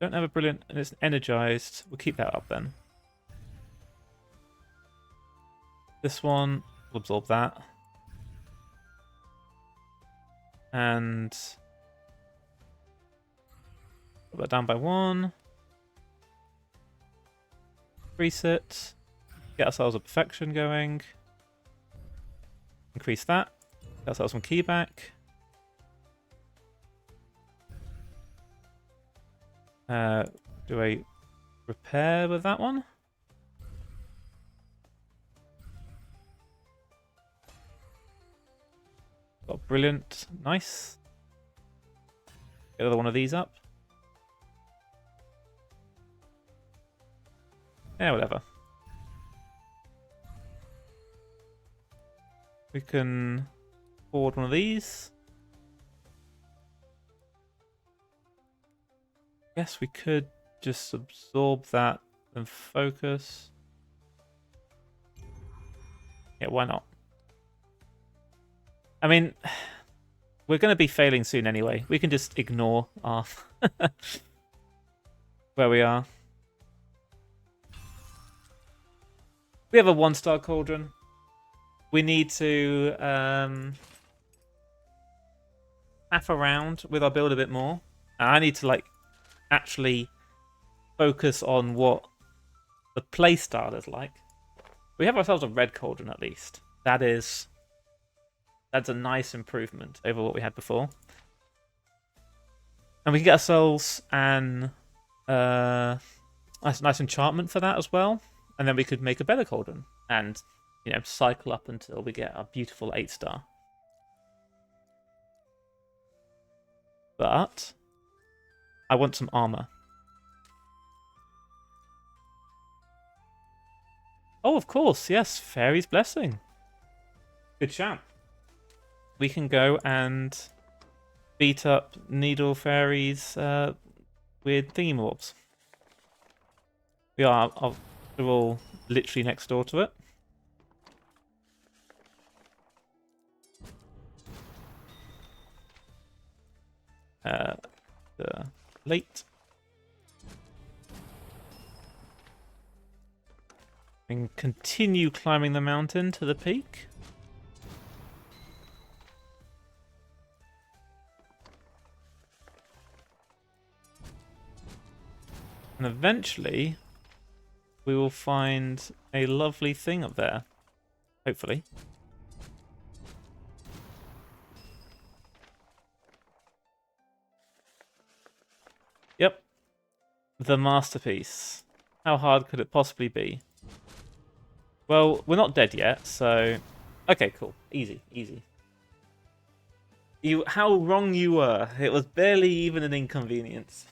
Don't have a Brilliant, and it's energized. We'll keep that up then. This one, we'll absorb that. And put that down by 1. Increase it. Get ourselves a perfection going. Increase that. Get ourselves some key back. Do a repair with that one? Got Brilliant. Nice. Get another one of these up. Yeah, whatever. We can forward one of these. Guess we could just absorb that and focus. Yeah, why not? I mean, we're going to be failing soon anyway. We can just ignore our where we are. We have a 1-star cauldron. We need to faff around with our build a bit more. I need to like actually focus on what the play style is like. We have ourselves a red cauldron at least. That's a nice improvement over what we had before. And we can get ourselves an nice enchantment for that as well. And then we could make a better cauldron and, you know, cycle up until we get our beautiful 8-star. But I want some armor. Oh, of course, yes, Fairy's Blessing. Good shout. We can go and beat up Needle Fairy's weird thingy mobs. We are, after all, literally next door to it. The late. And continue climbing the mountain to the peak. And eventually, we will find a lovely thing up there. Hopefully. Yep. The masterpiece. How hard could it possibly be? Well, we're not dead yet, so... Okay, cool. Easy, easy. How wrong you were. It was barely even an inconvenience.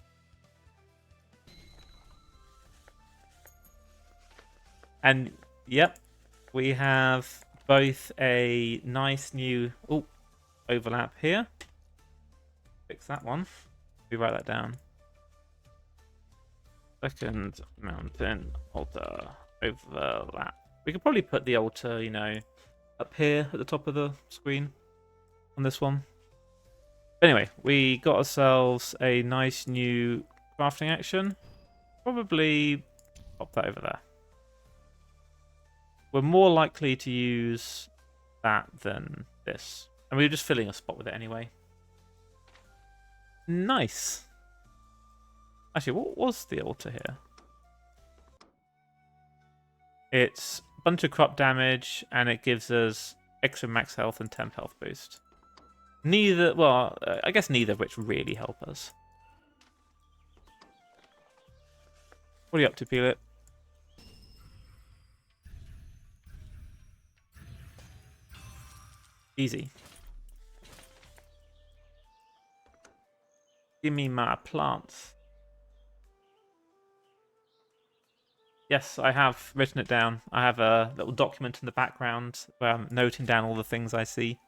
And, yep, we have both a nice new overlap here. Fix that one. We write that down. Second mountain altar overlap. We could probably put the altar, you know, up here at the top of the screen on this one. Anyway, we got ourselves a nice new crafting action. Probably pop that over there. We're more likely to use that than this. And we were just filling a spot with it anyway. Nice. Actually, what was the altar here? It's a bunch of crop damage, and it gives us extra max health and temp health boost. Neither, well, I guess neither of which really help us. What are you up to, Peelip? Easy. Give me my plants. Yes, I have written it down. I have a little document in the background where I'm noting down all the things I see.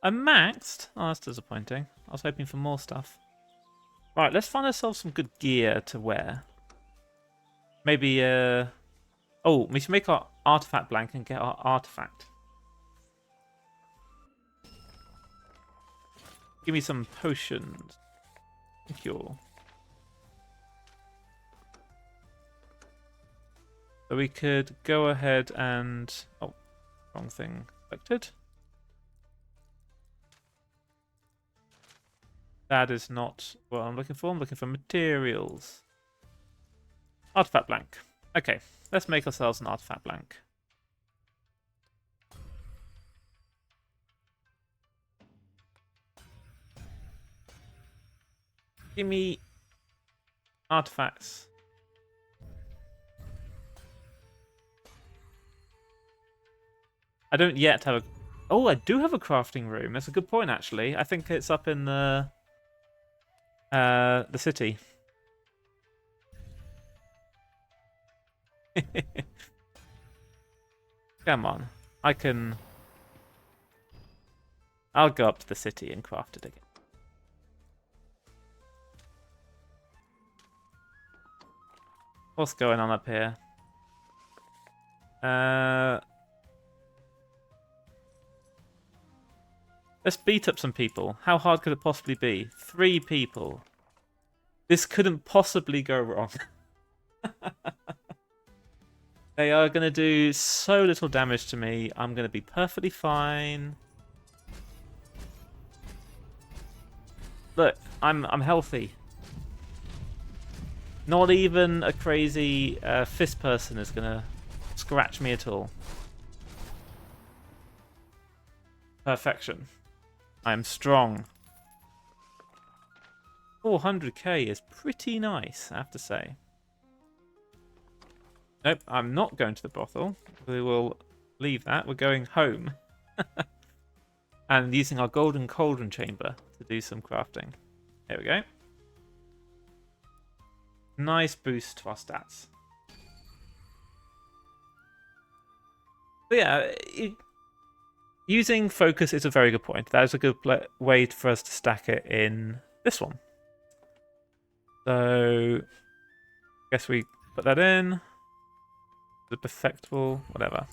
I'm maxed? Oh, that's disappointing. I was hoping for more stuff. Right, let's find ourselves some good gear to wear. Maybe, oh, we should make our artifact blank and get our artifact. Give me some potions. Thank you. So we could go ahead and... Oh, wrong thing selected. That is not what I'm looking for. I'm looking for materials. Artifact blank. Okay, let's make ourselves an artifact blank. Give me artifacts. I don't yet have a... Oh, I do have a crafting room. That's a good point, actually. I think it's up in the city. Come on. I can I'll go up to the city and craft it again. What's going on up here? Let's beat up some people. How hard could it possibly be? 3 people. This couldn't possibly go wrong. They are going to do so little damage to me. I'm going to be perfectly fine. Look, I'm healthy. Not even a crazy fist person is going to scratch me at all. Perfection. I'm strong. 400k is pretty nice, I have to say. Nope, I'm not going to the brothel. We will leave that. We're going home. And using our golden cauldron chamber to do some crafting. There we go. Nice boost to our stats. But yeah, using focus is a very good point. That is a good way for us to stack it in this one. So, I guess we put that in. The perfectable, whatever.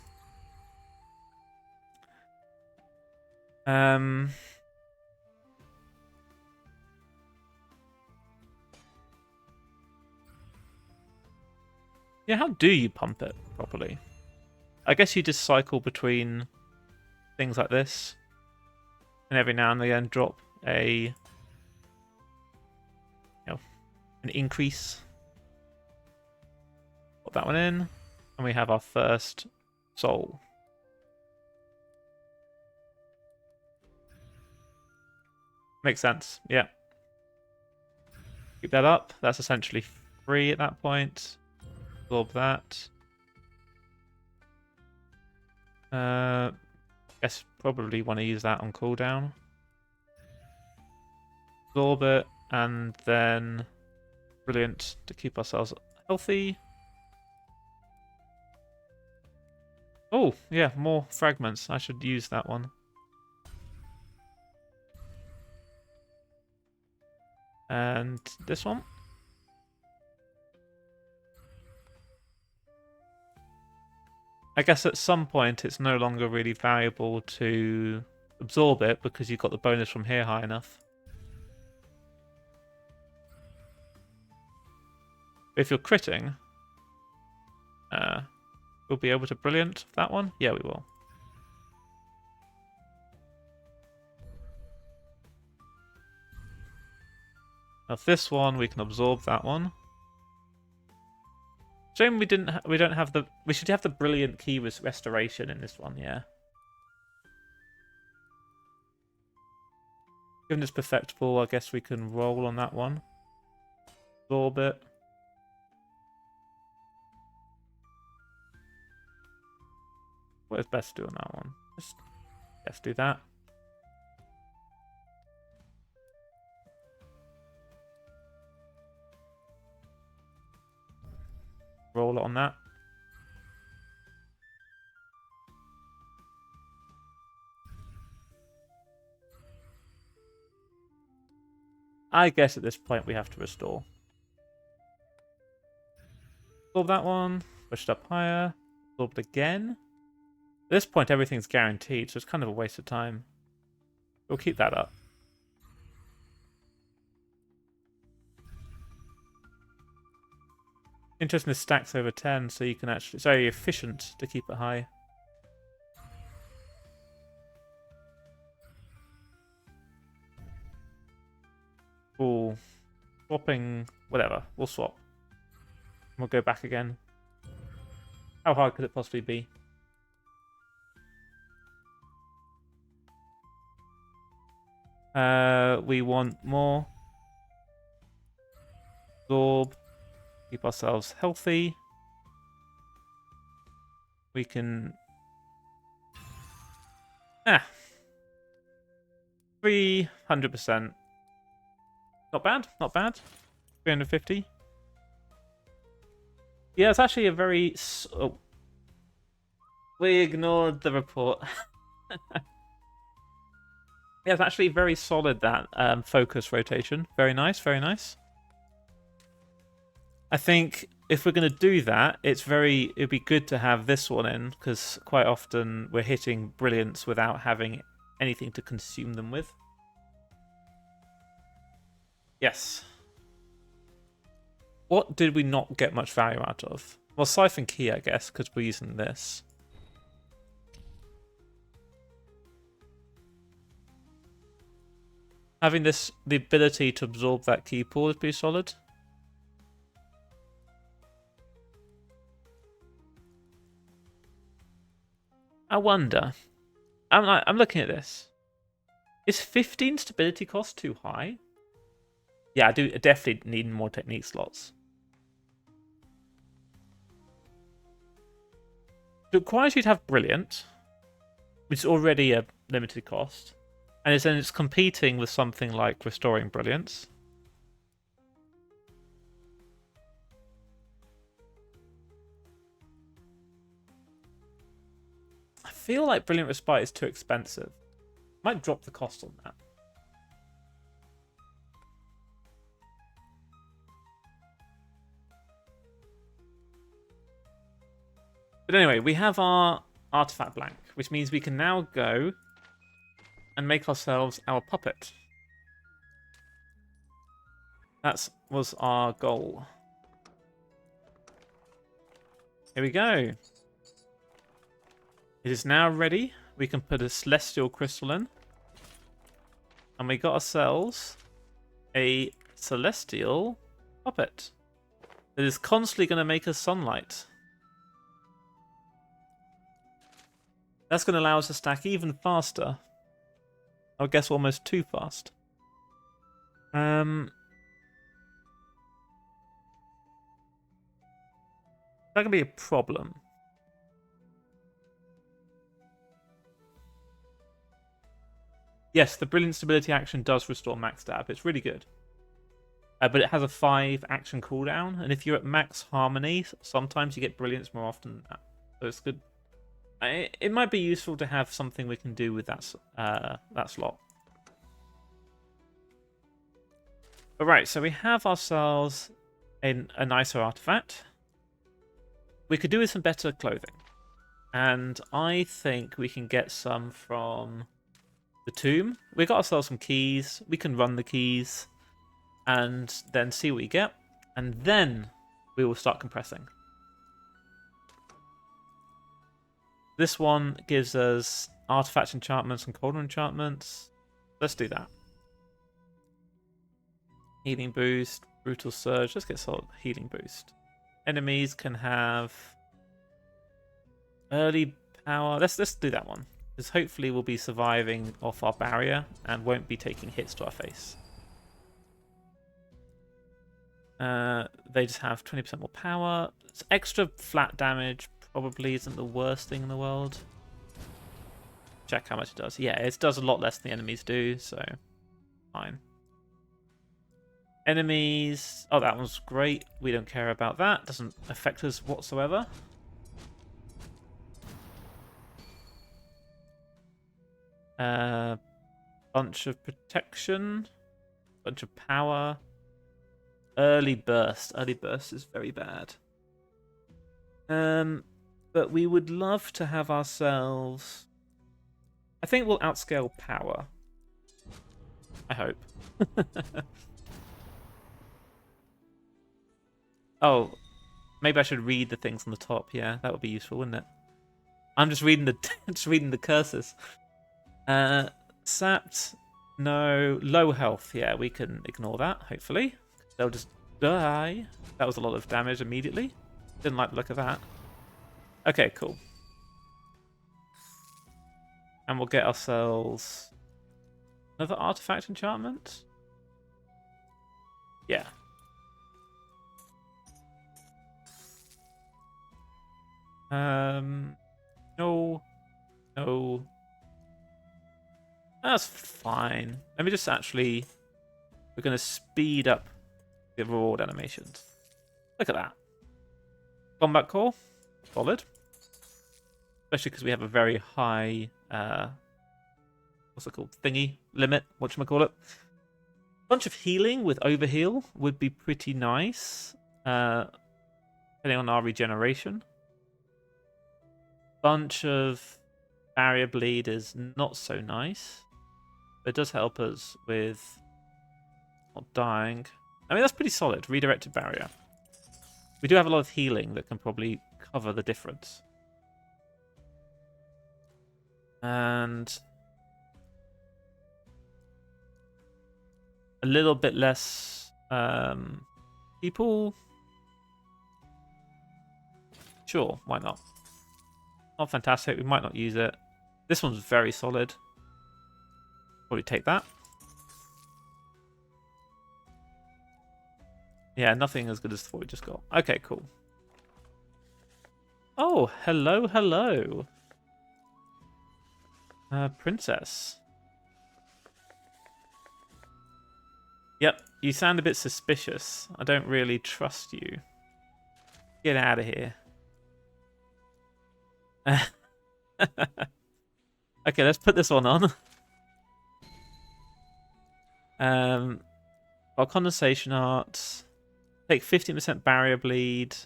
Yeah, how do you pump it properly? I guess you just cycle between things like this, and every now and again drop an increase. Put that one in, and we have our first soul. Makes sense, yeah. Keep that up. That's essentially free at that point. Absorb that. Guess probably want to use that on cooldown. Absorb it, and then brilliant to keep ourselves healthy. Oh, yeah, more fragments. I should use that one. And this one. I guess at some point it's no longer really valuable to absorb it because you've got the bonus from here high enough. If you're critting, we'll be able to brilliant that one? Yeah, we will. Now this one, we can absorb that one. Shame we don't have the. We should have the brilliant key restoration in this one, yeah. Given it's perfectible, I guess we can roll on that one. Absorb it. What is best to do on that one? Let's do that. Roll it on that. I guess at this point we have to restore. Absorb that one. Push it up higher. Absorb it again. At this point everything's guaranteed, so it's kind of a waste of time. We'll keep that up. Interesting, this stacks over 10, so you can actually... It's very efficient to keep it high. Ooh. Swapping... Whatever. We'll swap. We'll go back again. How hard could it possibly be? We want more. Absorb. Keep ourselves healthy. We can... 300%. Not bad, not bad. 350. Yeah, it's actually a very... Oh. We ignored the report. Yeah, it's actually very solid, that focus rotation. Very nice, very nice. I think if we're going to do that, it'd be good to have this one in, because quite often we're hitting brilliance without having anything to consume them with. Yes. What did we not get much value out of? Well, Siphon Key, I guess, because we're using this. Having the ability to absorb that key pool is pretty solid. I wonder. I'm looking at this. Is 15 stability cost too high? Yeah, I definitely need more technique slots. It requires you to have Brilliant, which is already a limited cost. And it's competing with something like Restoring Brilliance. I feel like Brilliant Respite is too expensive. Might drop the cost on that. But anyway, we have our artifact blank, which means we can now go and make ourselves our puppet. That was our goal. Here we go. It is now ready. We can put a celestial crystal in. And we got ourselves a celestial puppet that is constantly going to make us sunlight. That's going to allow us to stack even faster. I would guess almost too fast. That can be a problem. Yes, the Brilliant Stability action does restore max stab. It's really good. But it has a 5 action cooldown, and if you're at max harmony, sometimes you get Brilliance more often than that. So it's good. It might be useful to have something we can do with that slot. Alright, so we have ourselves a nicer artifact. We could do with some better clothing. And I think we can get some from the tomb. We got ourselves some keys. We can run the keys and then see what we get. And then we will start compressing. This one gives us artifact enchantments and cauldron enchantments. Let's do that. Healing boost, brutal surge. Let's get solid healing boost. Enemies can have early power. Let's do that one, because hopefully we'll be surviving off our barrier and won't be taking hits to our face. They just have 20% more power. It's extra flat damage probably isn't the worst thing in the world. Check how much it does. Yeah, it does a lot less than the enemies do, so fine. Enemies. Oh, that one's great. We don't care about that. Doesn't affect us whatsoever. Bunch of protection. Bunch of power. Early burst. Early burst is very bad. But we would love to have ourselves... I think we'll outscale power. I hope. Oh, maybe I should read the things on the top. Yeah, that would be useful, wouldn't it? I'm just reading the curses. Sapped, no. Low health. Yeah, we can ignore that. Hopefully, they'll just die. That was a lot of damage immediately. Didn't like the look of that. Okay, cool. And we'll get ourselves another artifact enchantment. Yeah. No. No. That's fine. Let me just actually... We're going to speed up the reward animations. Look at that. Combat core. Solid. Especially because we have a very high what's it called? Thingy limit, whatchamacallit. Bunch of healing with overheal would be pretty nice. Depending on our regeneration. Bunch of barrier bleed is not so nice. But it does help us with not dying. I mean, that's pretty solid. Redirected barrier. We do have a lot of healing that can probably cover the difference. And a little bit less people. Sure, why not? Not fantastic. We might not use it. This one's very solid. Probably take that. Yeah, nothing as good as what we just got. Okay, cool. Oh, hello, hello. Princess. Yep, you sound a bit suspicious. I don't really trust you. Get out of here. Okay, let's put this one on. Our condensation art. Take 15% barrier bleed.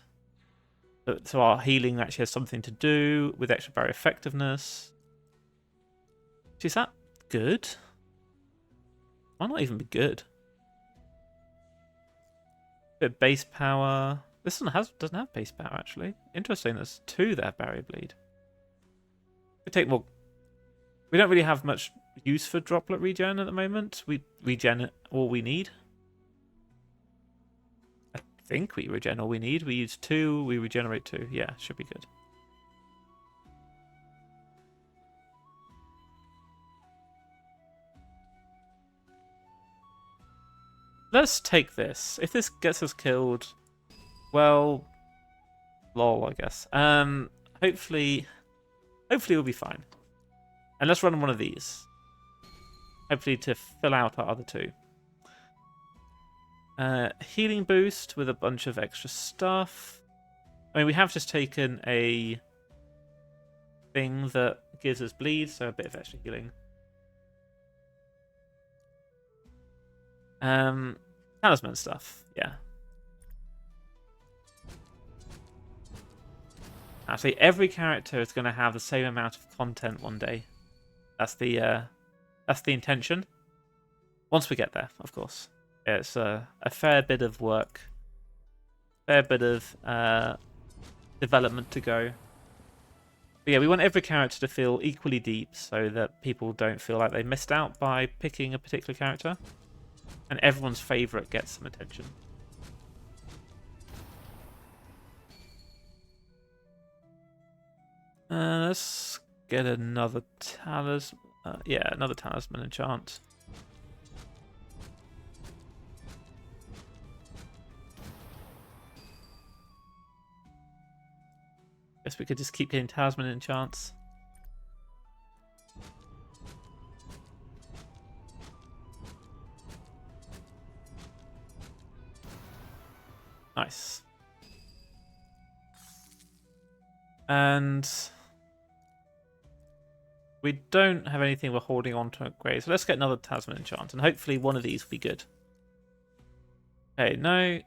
So our healing actually has something to do with extra barrier effectiveness. Is that good? Might not even be good. Bit of base power. This one doesn't have base power actually. Interesting. There's 2 that have barrier bleed. We take more. We don't really have much use for droplet regen at the moment. We regen all we need. I think we regen all we need. We use 2. We regenerate 2. Yeah, should be good. Let's take this. If this gets us killed, well, lol, I guess. Hopefully we'll be fine. And let's run one of these. Hopefully to fill out our other 2. Healing boost with a bunch of extra stuff. I mean, we have just taken a thing that gives us bleed, so a bit of extra healing. Talisman stuff, yeah. Actually, every character is going to have the same amount of content one day. That's the intention. Once we get there, of course. It's a fair bit of work, fair bit of development to go. But yeah, we want every character to feel equally deep, so that people don't feel like they missed out by picking a particular character. And everyone's favourite gets some attention. Let's get another talisman. Yeah, another talisman enchant. Guess we could just keep getting talisman enchants. Nice. And we don't have anything we're holding on to upgrade, so let's get another talisman enchant, and hopefully one of these will be good. Okay, no.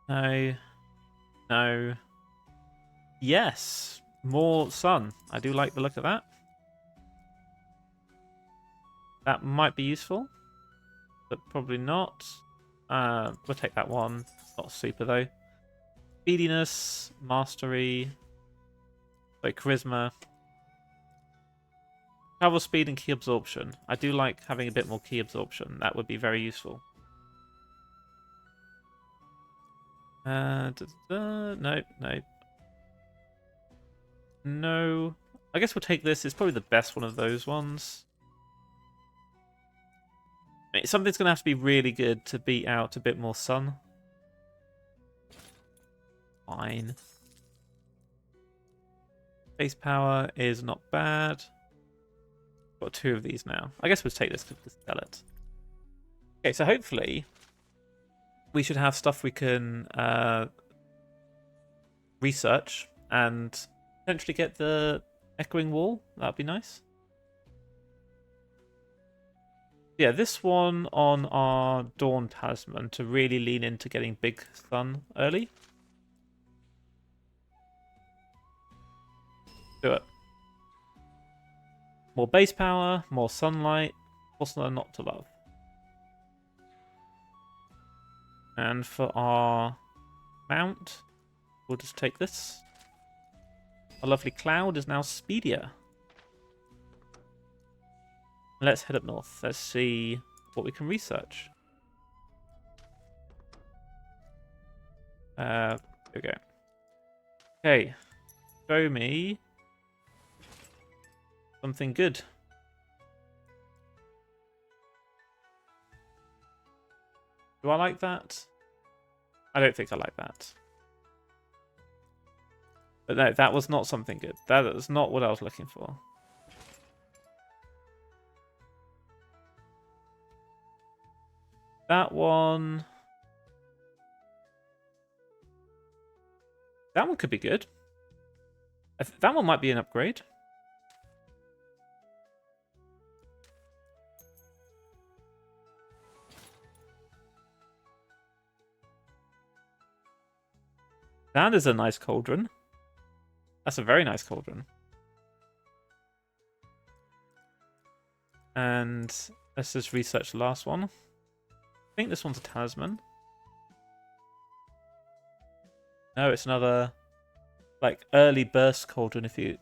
No. No. Yes! More sun. I do like the look of that. That might be useful, but probably not. We'll take that one. Not super though. Speediness, mastery, like charisma, travel speed, and key absorption. I do like having a bit more key absorption. That would be very useful. Nope, nope. No. I guess we'll take this. It's probably the best one of those ones. Something's going to have to be really good to beat out a bit more sun. Fine. Base power is not bad. Got 2 of these now. I guess we'll take this to sell it. Okay, so hopefully we should have stuff we can research and potentially get the echoing wall. That'd be nice. Yeah, this one on our Dawn Talisman to really lean into getting Big Sun early. Do it. More base power, more sunlight, what's there not to love? And for our mount, we'll just take this. Our lovely Cloud is now speedier. Let's head up north. Let's see what we can research. Here we go. Okay. Show me something good. Do I like that? I don't think I like that. But no, that was not something good. That is not what I was looking for. That one... That one could be good. That one might be an upgrade. That is a nice cauldron. That's a very nice cauldron. And let's just research the last one. I think this one's a talisman. No, it's another like early burst cauldron if you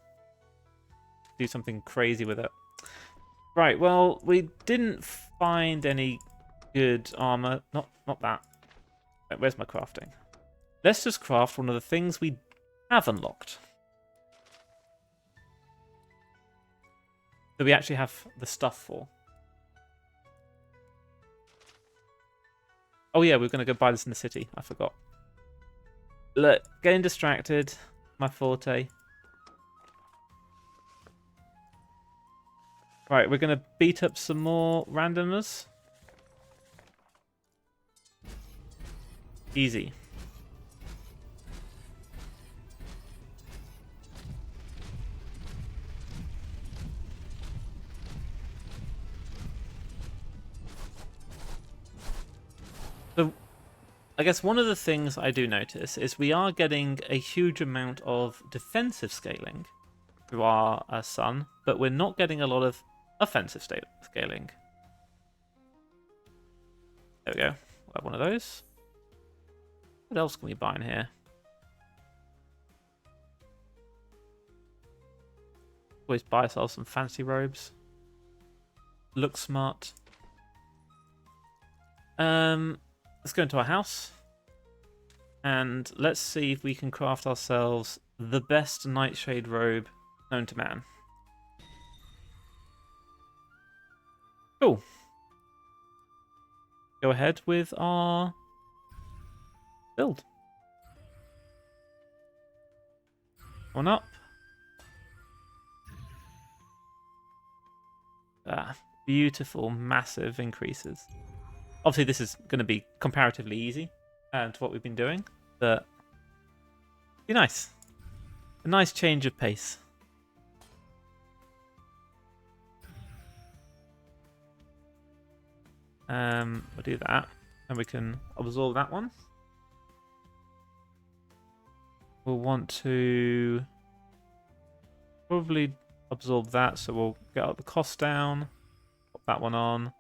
do something crazy with it. Right, well, we didn't find any good armor. Not that. Wait, where's my crafting? Let's just craft one of the things we have unlocked. That we actually have the stuff for. Oh yeah, we're going to go buy this in the city. I forgot. Look, getting distracted. My forte. Right, we're going to beat up some more randomers. Easy. So, I guess one of the things I do notice is we are getting a huge amount of defensive scaling through our sun, but we're not getting a lot of offensive scaling. There we go. We'll have one of those. What else can we buy in here? Always buy ourselves some fancy robes. Look smart. Let's go into our house. And let's see if we can craft ourselves the best nightshade robe known to man. Cool. Go ahead with our build. One up. Beautiful, massive increases. Obviously, this is going to be comparatively easy to what we've been doing, but be nice. A nice change of pace. We'll do that, and we can absorb that one. We'll want to probably absorb that, so we'll get up the cost down. Put that one on.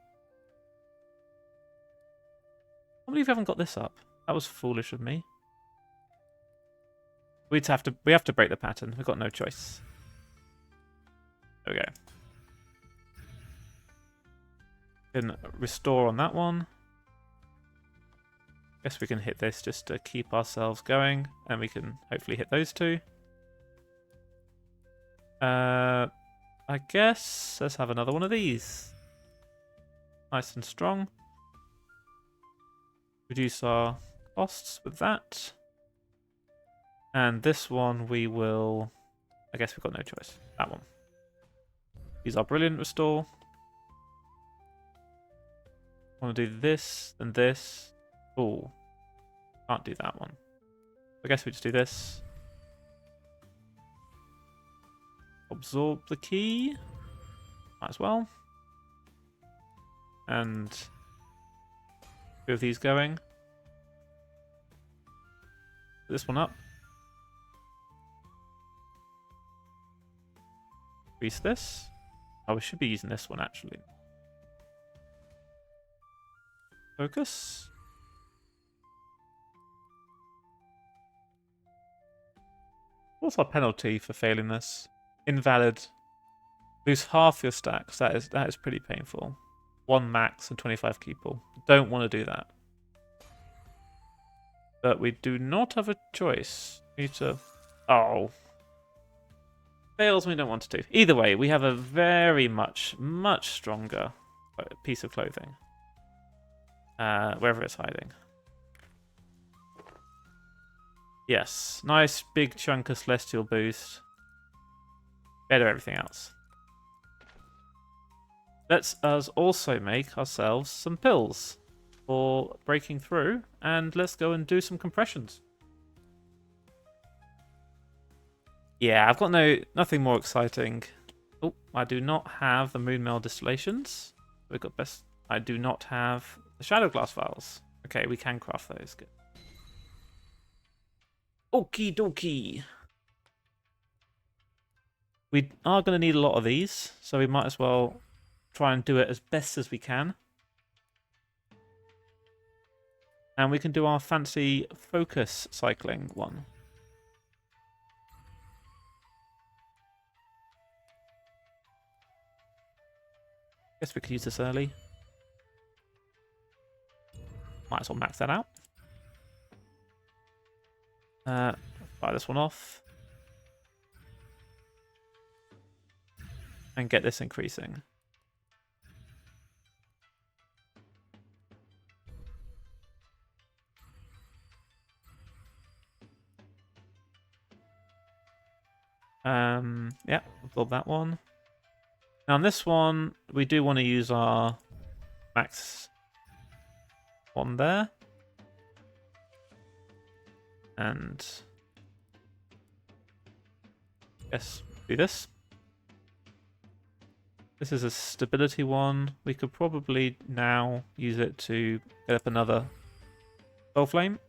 I believe we haven't got this up. That was foolish of me. We have to break the pattern. We've got no choice. There we go. Can restore on that one. Guess we can hit this just to keep ourselves going, and we can hopefully hit those two. I guess let's have another one of these. Nice and strong. Reduce our costs with that. And this one we will... I guess we've got no choice. That one. Use our brilliant restore. Want to do this, then this. Oh, can't do that one. I guess we just do this. Absorb the key. Might as well. and 2 of these going. Put this one up. Increase this. Oh, we should be using this one actually. Focus. What's our penalty for failing this? Invalid. Lose half your stacks. That is pretty painful. 1 max and 25 people. Don't want to do that. But we do not have a choice. We need to... Oh. Fails we don't want to do. Either way, we have a very much stronger piece of clothing. Wherever it's hiding. Yes. Nice big chunk of Celestial boost. Better everything else. Let's us also make ourselves some pills for breaking through, and let's go and do some compressions. Yeah, I've got nothing more exciting. Oh, I do not have the Moonmail distillations. We've got best. I do not have the Shadow Glass vials. Okay, we can craft those. Good. Okie dokie. We are going to need a lot of these, so we might as well try and do it as best as we can. And we can do our fancy focus cycling one. Guess we could use this early. Might as well max that out. Fire this one off. And get this increasing. Yeah, absorb that one. Now on this one, we do want to use our max one there. And yes, do this. This is a stability one. We could probably now use it to get up another soul flame.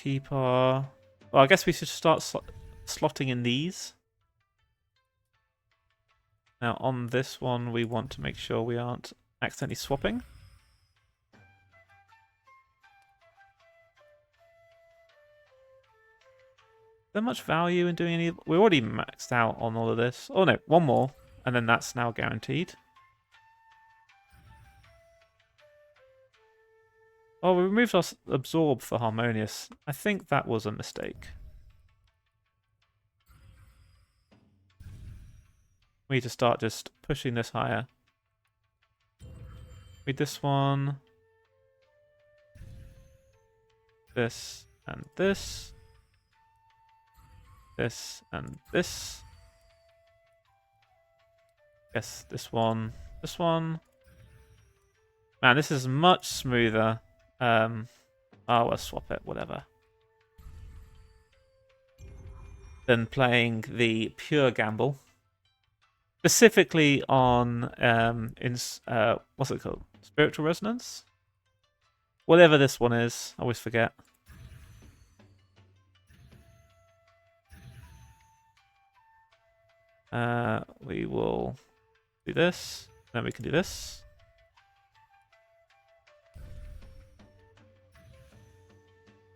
Keep our... Well, I guess we should start slotting in these. Now on this one, we want to make sure we aren't accidentally swapping. Is there much value in doing any... We're already maxed out on all of this. Oh no, one more, and then that's now guaranteed. Oh, we removed our absorb for Harmonious. I think that was a mistake. We need to start just pushing this higher. Read this one. This and this. This and this. Yes, this one. This one. Man, this is much smoother. Oh, we'll swap it, whatever. Than playing the pure gamble. Specifically on what's it called? Spiritual Resonance? Whatever this one is, I always forget. We will do this, then we can do this.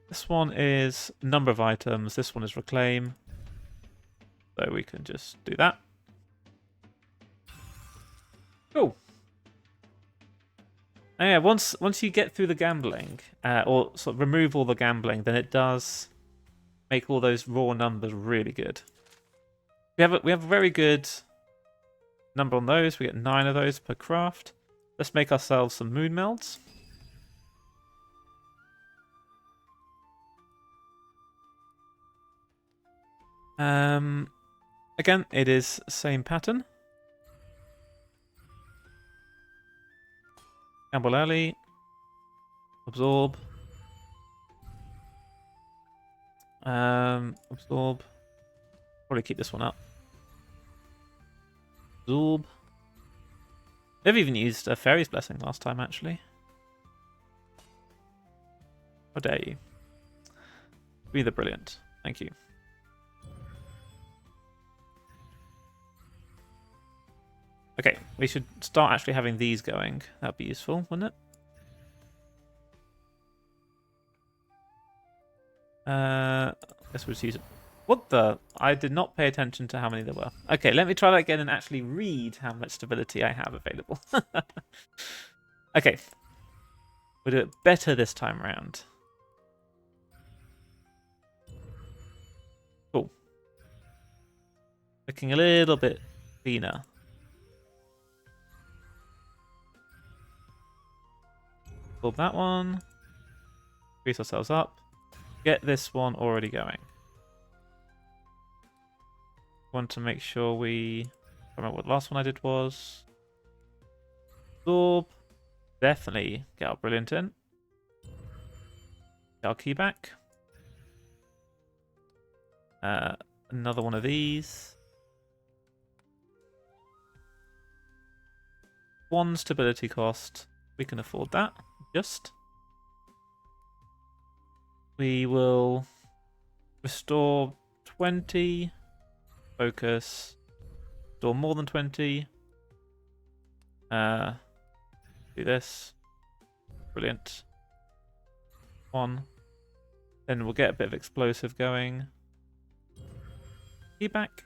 This one is number of items, this one is reclaim. So we can just do that. Cool. And yeah, once you get through the gambling, or sort of remove all the gambling, then it does make all those raw numbers really good. We have a very good number on those. We get 9 of those per craft. Let's make ourselves some moon melds. Again, it is same pattern. Gamble early. Absorb. Absorb. Probably keep this one up. Absorb. They've even used a Fairy's Blessing last time, actually. How dare you? Be the brilliant. Thank you. Okay, we should start actually having these going. That'd be useful, wouldn't it? Guess we'll just use it. What the? I did not pay attention to how many there were. Okay, let me try that again and actually read how much stability I have available. Okay. We'll do it better this time around. Cool. Looking a little bit cleaner. Pull that one. Increase ourselves up. Get this one already going. Want to make sure we... I don't remember what the last one I did was. Absorb. Definitely get our brilliant in. Get our key back. Another one of these. One stability cost. We can afford that. Just. We will restore 20. Focus. Restore more than 20. Do this. Brilliant. One. Then we'll get a bit of explosive going. Key back.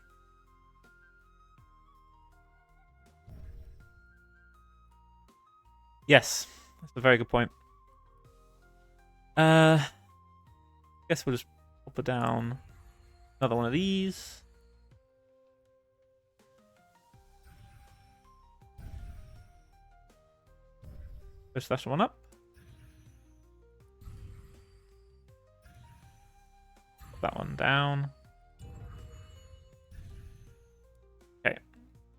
Yes, that's a very good point. Guess we'll just pop it down. Another one of these. Push that one up. Put that one down. Okay.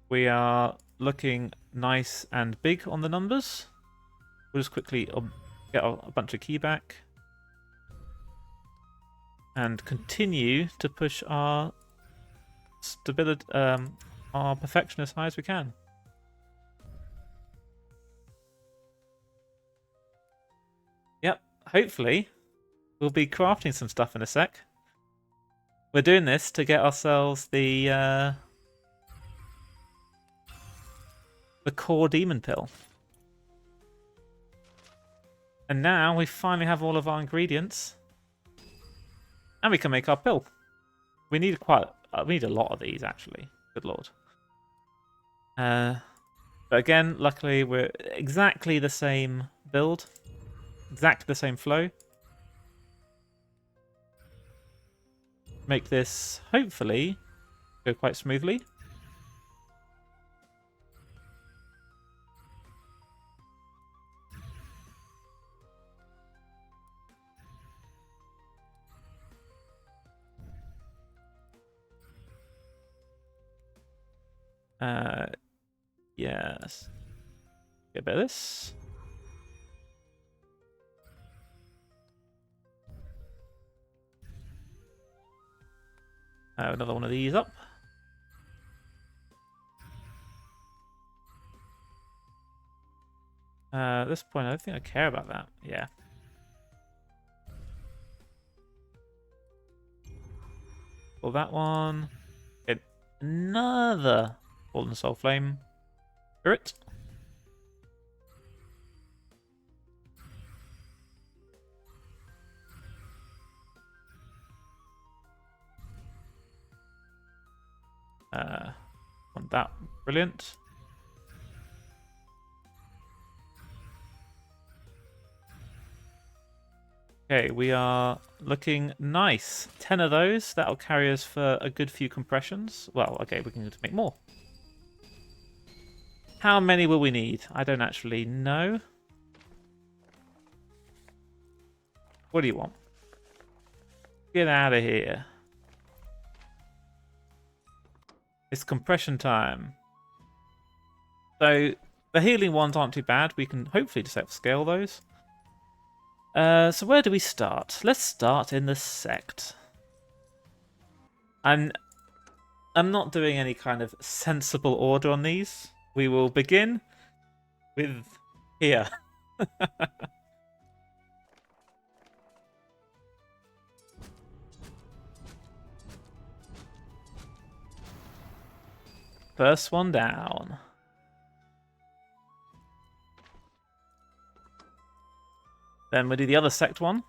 We are looking nice and big on the numbers. We'll just quickly get a bunch of key back. And continue to push our stability, our perfection as high as we can. Yep, hopefully we'll be crafting some stuff in a sec. We're doing this to get ourselves the core demon pill. And now we finally have all of our ingredients. And we can make our pill. We need we need a lot of these, actually. Good lord. But again, luckily we're exactly the same build. Exactly the same flow. Make this, hopefully, go quite smoothly. Yes. Get a bit of this. Another one of these up. At this point, I don't think I care about that. Yeah. Pull that one. Get another Fallen Soul Flame. Spirit. Want that. Brilliant. Okay, we are looking nice. 10 of those. That'll carry us for a good few compressions. Well, okay, we can need to make more. How many will we need? I don't actually know. What do you want? Get out of here. It's compression time. So the healing ones aren't too bad. We can hopefully just upscale those. So where do we start? Let's start in the sect. And I'm not doing any kind of sensible order on these. We will begin with here. First one down. Then we'll do the other sect one.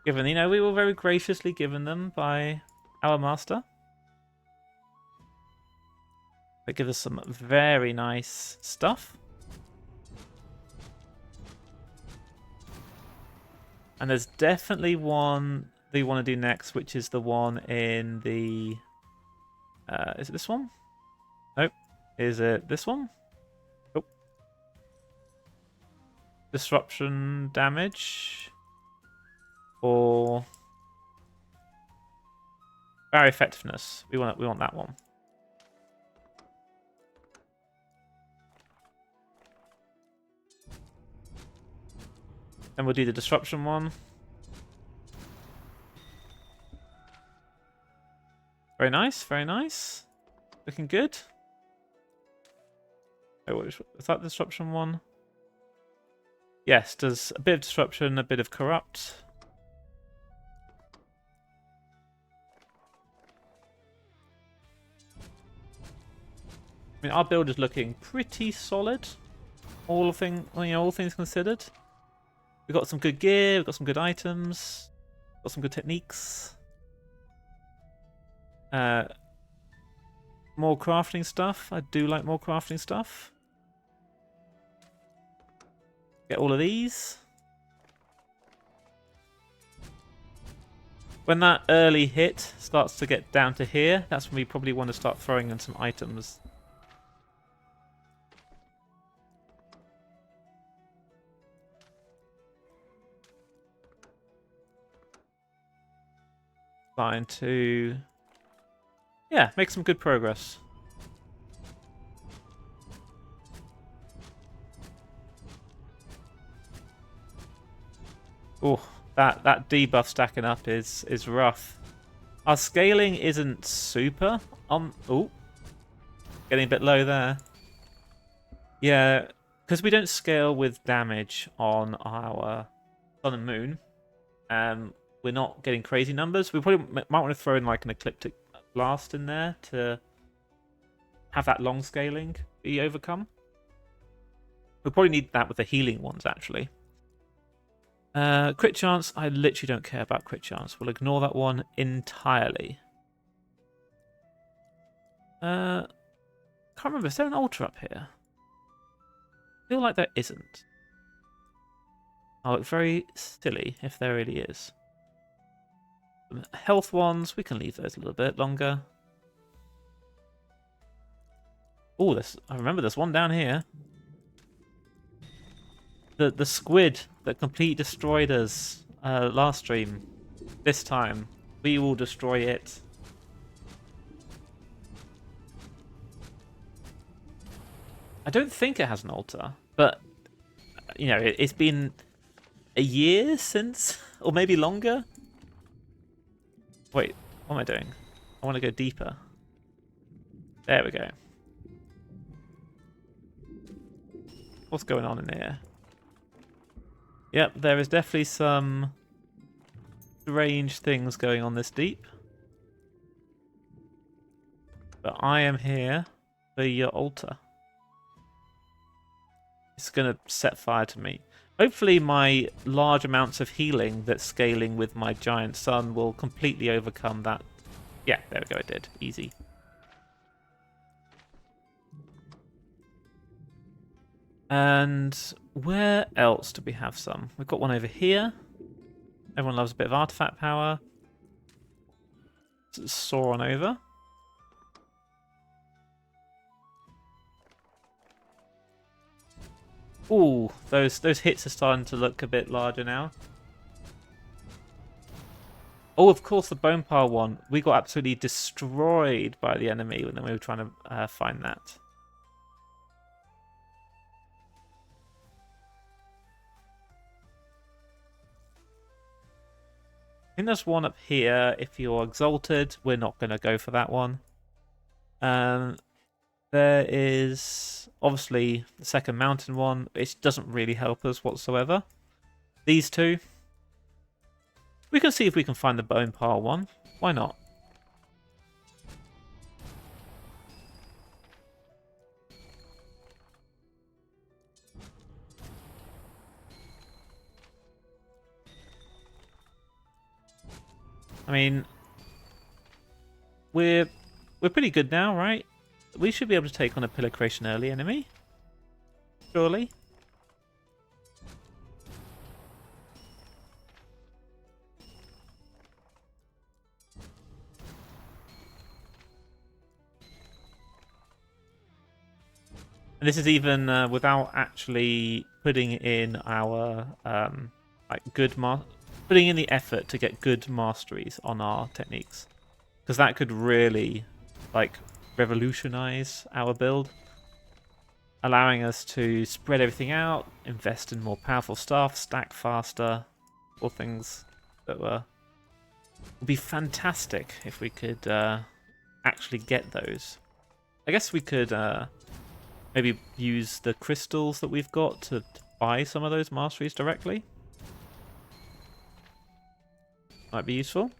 Given, we were very graciously given them by our master. They give us some very nice stuff. And there's definitely one they want to do next, which is the one in the... is it this one? Nope. Is it this one? Nope. Disruption damage. Or... barrier effectiveness. We want that one. Then we'll do the disruption one. Very nice, very nice. Looking good. Oh, is that the disruption one? Yes, does a bit of disruption, a bit of corrupt. I mean, our build is looking pretty solid. All things considered. We've got some good gear, we've got some good items, got some good techniques. More crafting stuff. I do like more crafting stuff. Get all of these. When that early hit starts to get down to here, that's when we probably want to start throwing in some items. Trying to, yeah, make some good progress. Oh, that debuff stacking up is rough. Our scaling isn't super. Oh, getting a bit low there. Yeah, because we don't scale with damage on our Sun and Moon. We're not getting crazy numbers. We probably might want to throw in like an Ecliptic Blast in there to have that long scaling be overcome. We'll probably need that with the healing ones, actually. Crit chance, I literally don't care about crit chance. We'll ignore that one entirely. Can't remember, is there an altar up here? I feel like there isn't. I'll look very silly if there really is. Health ones, we can leave those a little bit longer. Oh, I remember there's one down here. The squid that completely destroyed us last stream. This time, we will destroy it. I don't think it has an altar, but it's been a year since, or maybe longer. Wait, what am I doing? I want to go deeper. There we go. What's going on in here? Yep, there is definitely some strange things going on this deep. But I am here for your altar. It's going to set fire to me. Hopefully my large amounts of healing that's scaling with my giant sun will completely overcome that. Yeah, there we go, it did. Easy. And where else do we have some? We've got one over here. Everyone loves a bit of artifact power. Let's soar on over. Ooh, those hits are starting to look a bit larger now. Oh, of course, the bone pile one. We got absolutely destroyed by the enemy when we were trying to find that. think there's one up here. If you're exalted, we're not going to go for that one. There is obviously the second mountain one. It doesn't really help us whatsoever. These two. We can see if we can find the bone pile one. Why not? I mean, we're pretty good now, right? We should be able to take on a Pillar Creation early enemy. Surely. And this is even without actually putting in our like putting in the effort to get good masteries on our techniques, because that could really like revolutionize our build, allowing us to spread everything out, invest in more powerful stuff, stack faster, all things that would be fantastic if we could actually get those. I guess we could maybe use the crystals that we've got to buy some of those masteries directly. Might be useful.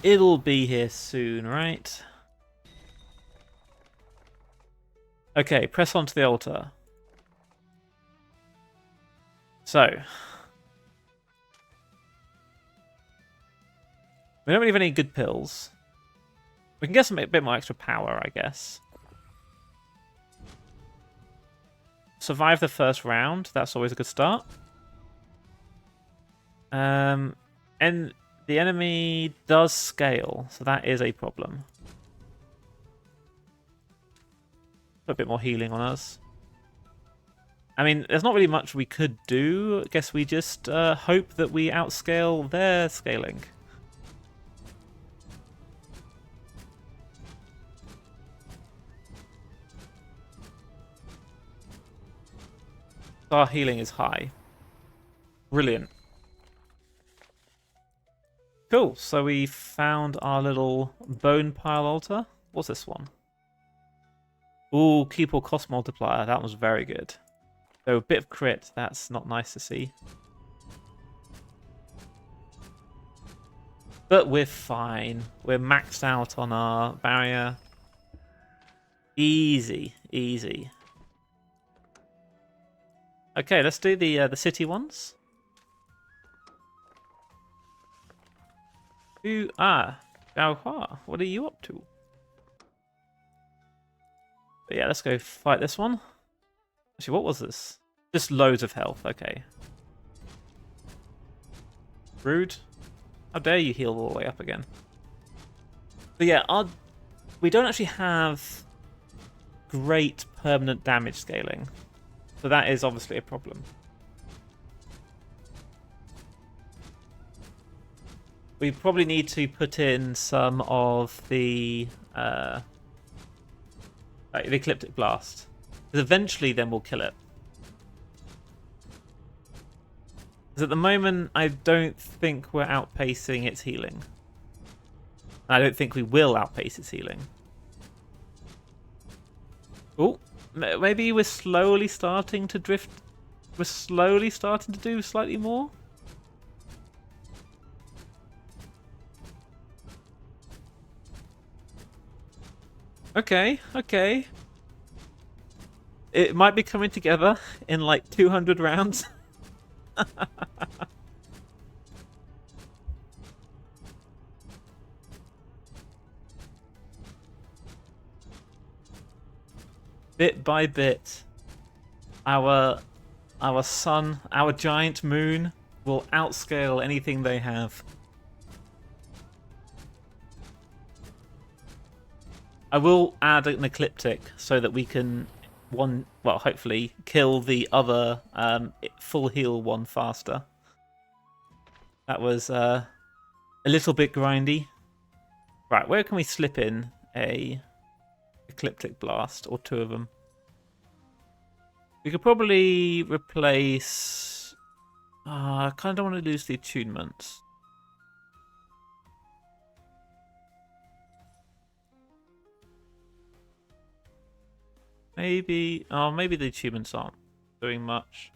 It'll be here soon, right? Okay, press onto the altar. So, we don't really have any good pills. We can get some a bit more extra power, I guess. Survive the first round. That's always a good start. And the enemy does scale, so that is a problem. Put a bit more healing on us. I mean, there's not really much we could do. I guess we just hope that we outscale their scaling. Our healing is high. Brilliant. Cool, so we found our little bone pile altar. What's this one? Ooh, keep or cost multiplier. That was very good. Though a bit of crit, that's not nice to see. But we're fine. We're maxed out on our barrier. Easy, easy. Okay, let's do the city ones. Xiaohua, what are you up to? But yeah, let's go fight this one. Actually, what was this? Just loads of health, okay. Rude. How dare you heal all the way up again. But yeah, we don't actually have great permanent damage scaling. So that is obviously a problem. We probably need to put in some of the Ecliptic Blast. Because eventually then we'll kill it. Because at the moment, I don't think we're outpacing its healing. I don't think we will outpace its healing. Oh, maybe we're slowly starting to drift. We're slowly starting to do slightly more. Okay, okay. It might be coming together in like 200 rounds. Bit by bit, our sun, our giant moon, will outscale anything they have. I will add an Ecliptic so that we can hopefully kill the other full heal one faster. That was a little bit grindy. Right, where can we slip in a Ecliptic Blast, or two of them? We could probably replace... I kind of don't want to lose the attunement. Maybe... Oh, maybe the attunements aren't doing much.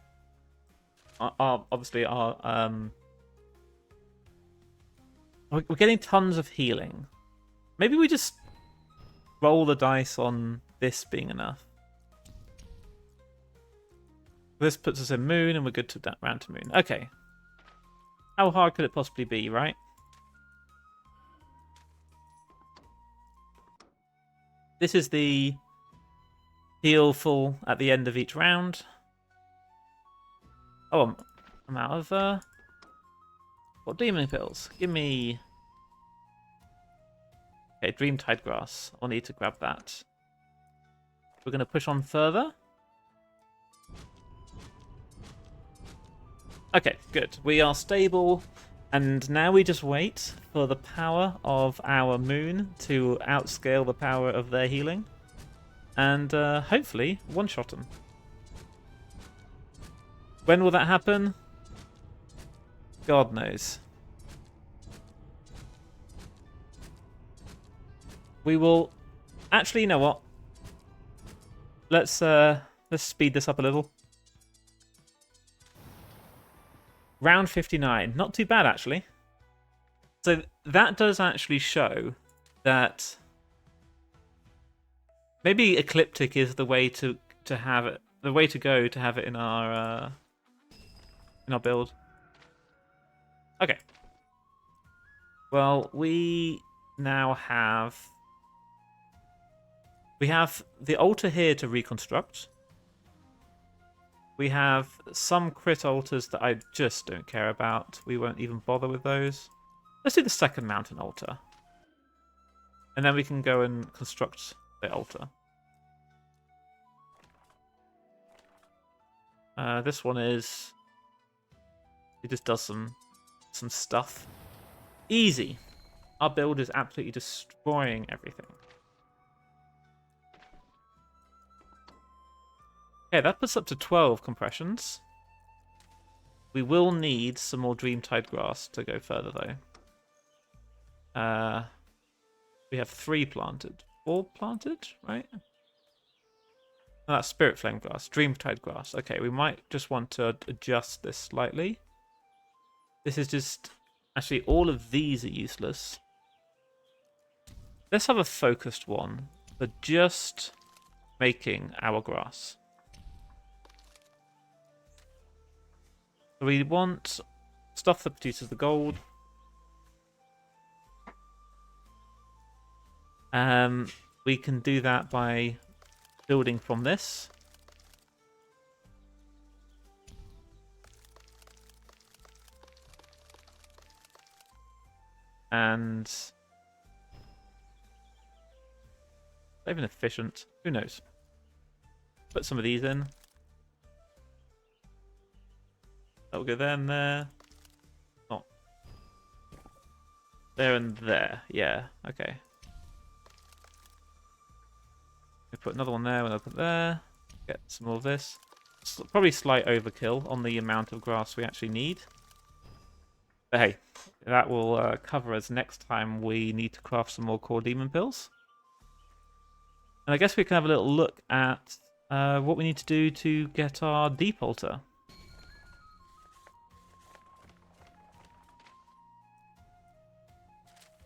Obviously, we're getting tons of healing. Maybe we just roll the dice on this being enough. This puts us in Moon, and we're good to round to Moon. Okay. How hard could it possibly be, right? This is the heal full at the end of each round. Oh, I'm out of... what demon pills? Give me... Okay, Dreamtide Grass. I'll need to grab that. We're going to push on further. Okay, good. We are stable, and now we just wait for the power of our moon to outscale the power of their healing, and hopefully one-shot them. When will that happen? God knows. We will... Actually, you know what? Let's speed this up a little. Round 59. Not too bad, actually. So that does actually show that maybe Ecliptic is the way to have it, the way to go to have it in our build. Okay. Well, we now have the altar here to reconstruct. We have some crit altars that I just don't care about. We won't even bother with those. Let's do the second mountain altar. And then we can go and construct the altar. This one is... It just does some stuff. Easy. Our build is absolutely destroying everything. Okay, that puts up to 12 compressions. We will need some more Dreamtide Grass to go further, though. We have 3 planted. 4 planted, right? Oh, that's Spirit Flame Grass. Dreamtide Grass. Okay, we might just want to adjust this slightly. This is just... Actually, all of these are useless. Let's have a focused one for just making our grass. So we want stuff that produces the gold. We can do that by building from this. And it's not even efficient. Who knows? Put some of these in. That'll go there and there. Not there and there. Yeah, okay. We put another one there, and I'll put there. Get some more of this. Probably slight overkill on the amount of grass we actually need. But hey, that will cover us next time we need to craft some more core demon pills. And I guess we can have a little look at what we need to do to get our deep altar.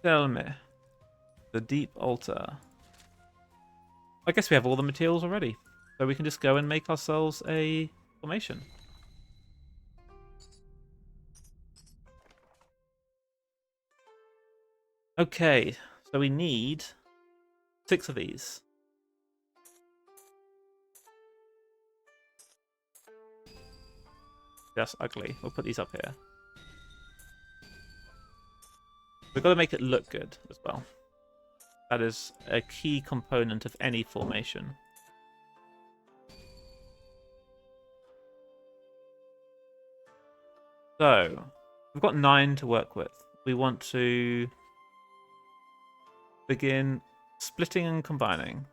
Tell me. The deep altar. I guess we have all the materials already. So we can just go and make ourselves a formation. Okay, so we need 6 of these. That's ugly. We'll put these up here. We've got to make it look good as well. That is a key component of any formation. So, we've got 9 to work with. We want to begin splitting and combining.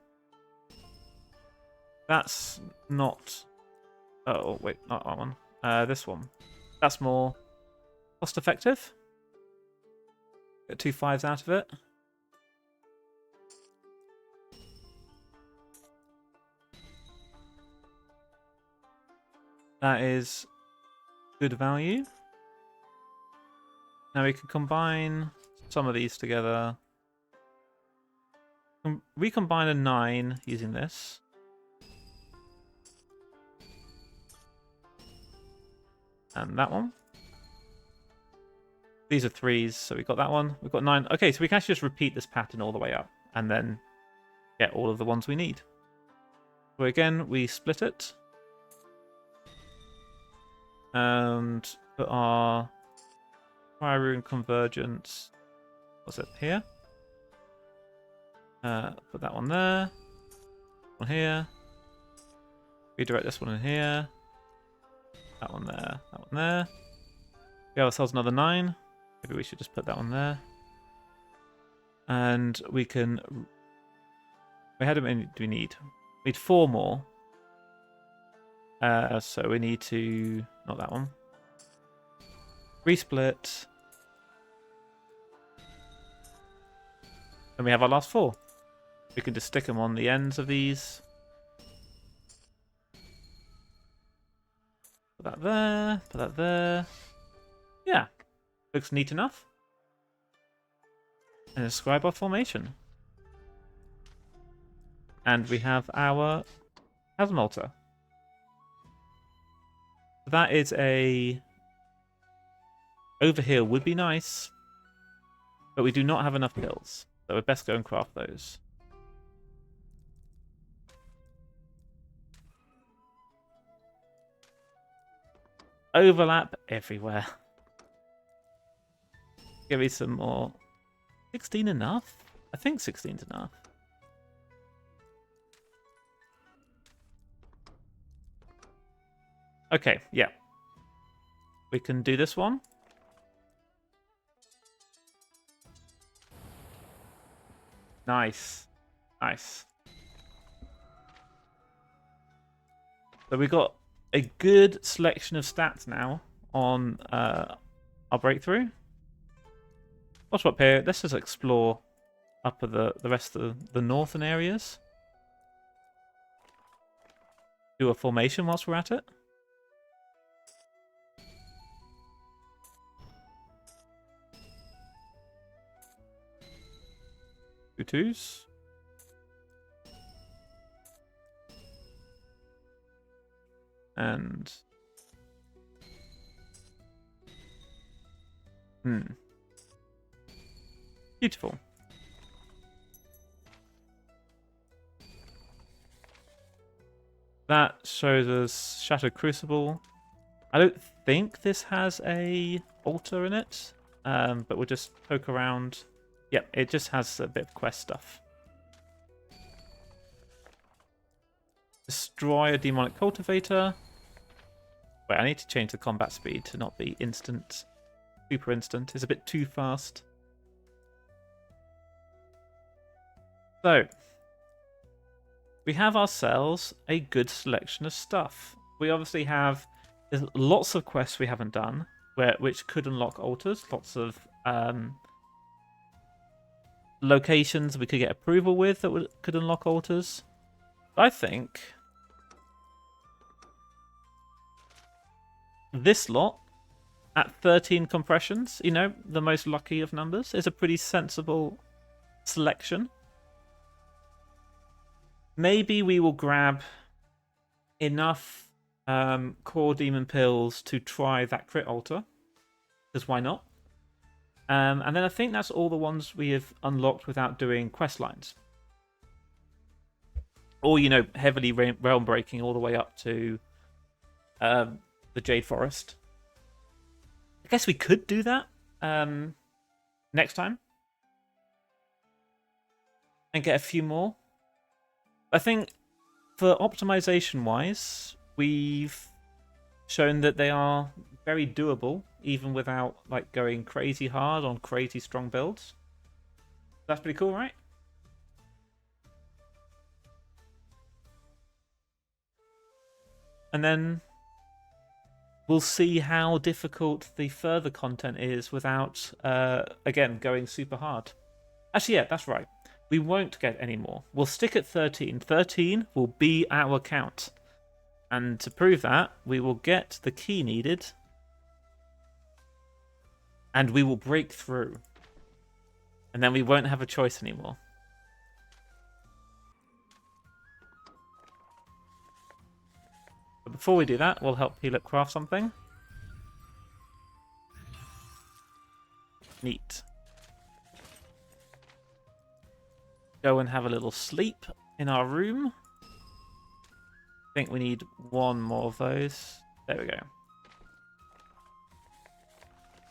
That's not Oh, wait, not that one. This one. That's more cost effective. Get 2 5s out of it. That is good value. Now we can combine some of these together. Recombine a 9 using this. And that one. These are 3s, so we got that one. We've got 9. Okay, so we can actually just repeat this pattern all the way up and then get all of the ones we need. So again, we split it. And put our Cryo-Rune Convergence. What's it here? Put that one there. One here. Redirect this one in here. That one there. That one there. We have ourselves another 9. Maybe we should just put that one there. And we can... How many do we need? We need 4 more. So we need to... Not that one. Resplit. And we have our last 4. We can just stick them on the ends of these. Put that there. Put that there. Yeah. Looks neat enough. And describe our formation. And we have our Chasm Altar. That is a... Overheal would be nice. But we do not have enough pills. So we'd best go and craft those. Overlap everywhere. Give me some more. 16 enough? I think 16's enough. Okay, yeah. We can do this one. Nice. Nice. So we got a good selection of stats now on our breakthrough. What's up here? Let's just explore up at the rest of the northern areas. Do a formation whilst we're at it. Twos. And beautiful. That shows us Shattered Crucible. I don't think this has a altar in it, but we'll just poke around. Yep, it just has a bit of quest stuff. Destroy a demonic cultivator. Wait, I need to change the combat speed to not be instant. Super instant. It's a bit too fast. So, we have ourselves a good selection of stuff. We obviously have there's lots of quests we haven't done, which could unlock altars. Lots of locations we could get approval with that could unlock altars. I think this lot at 13 compressions, you know, the most lucky of numbers, is a pretty sensible selection. Maybe we will grab enough core demon pills to try that crit altar, because why not? And then I think that's all the ones we have unlocked without doing quest lines. Or, you know, heavily realm breaking all the way up to the Jade Forest. I guess we could do that next time. And get a few more. I think for optimization wise, we've shown that they are very doable, even without like going crazy hard on crazy strong builds. That's pretty cool, right? And then we'll see how difficult the further content is without, again, going super hard. Actually, yeah, that's right. We won't get any more. We'll stick at 13. 13 will be our count. And to prove that, we will get the key needed. And we will break through. And then we won't have a choice anymore. But before we do that, we'll help Pelip craft something. Neat. Go and have a little sleep in our room. I think we need one more of those. There we go.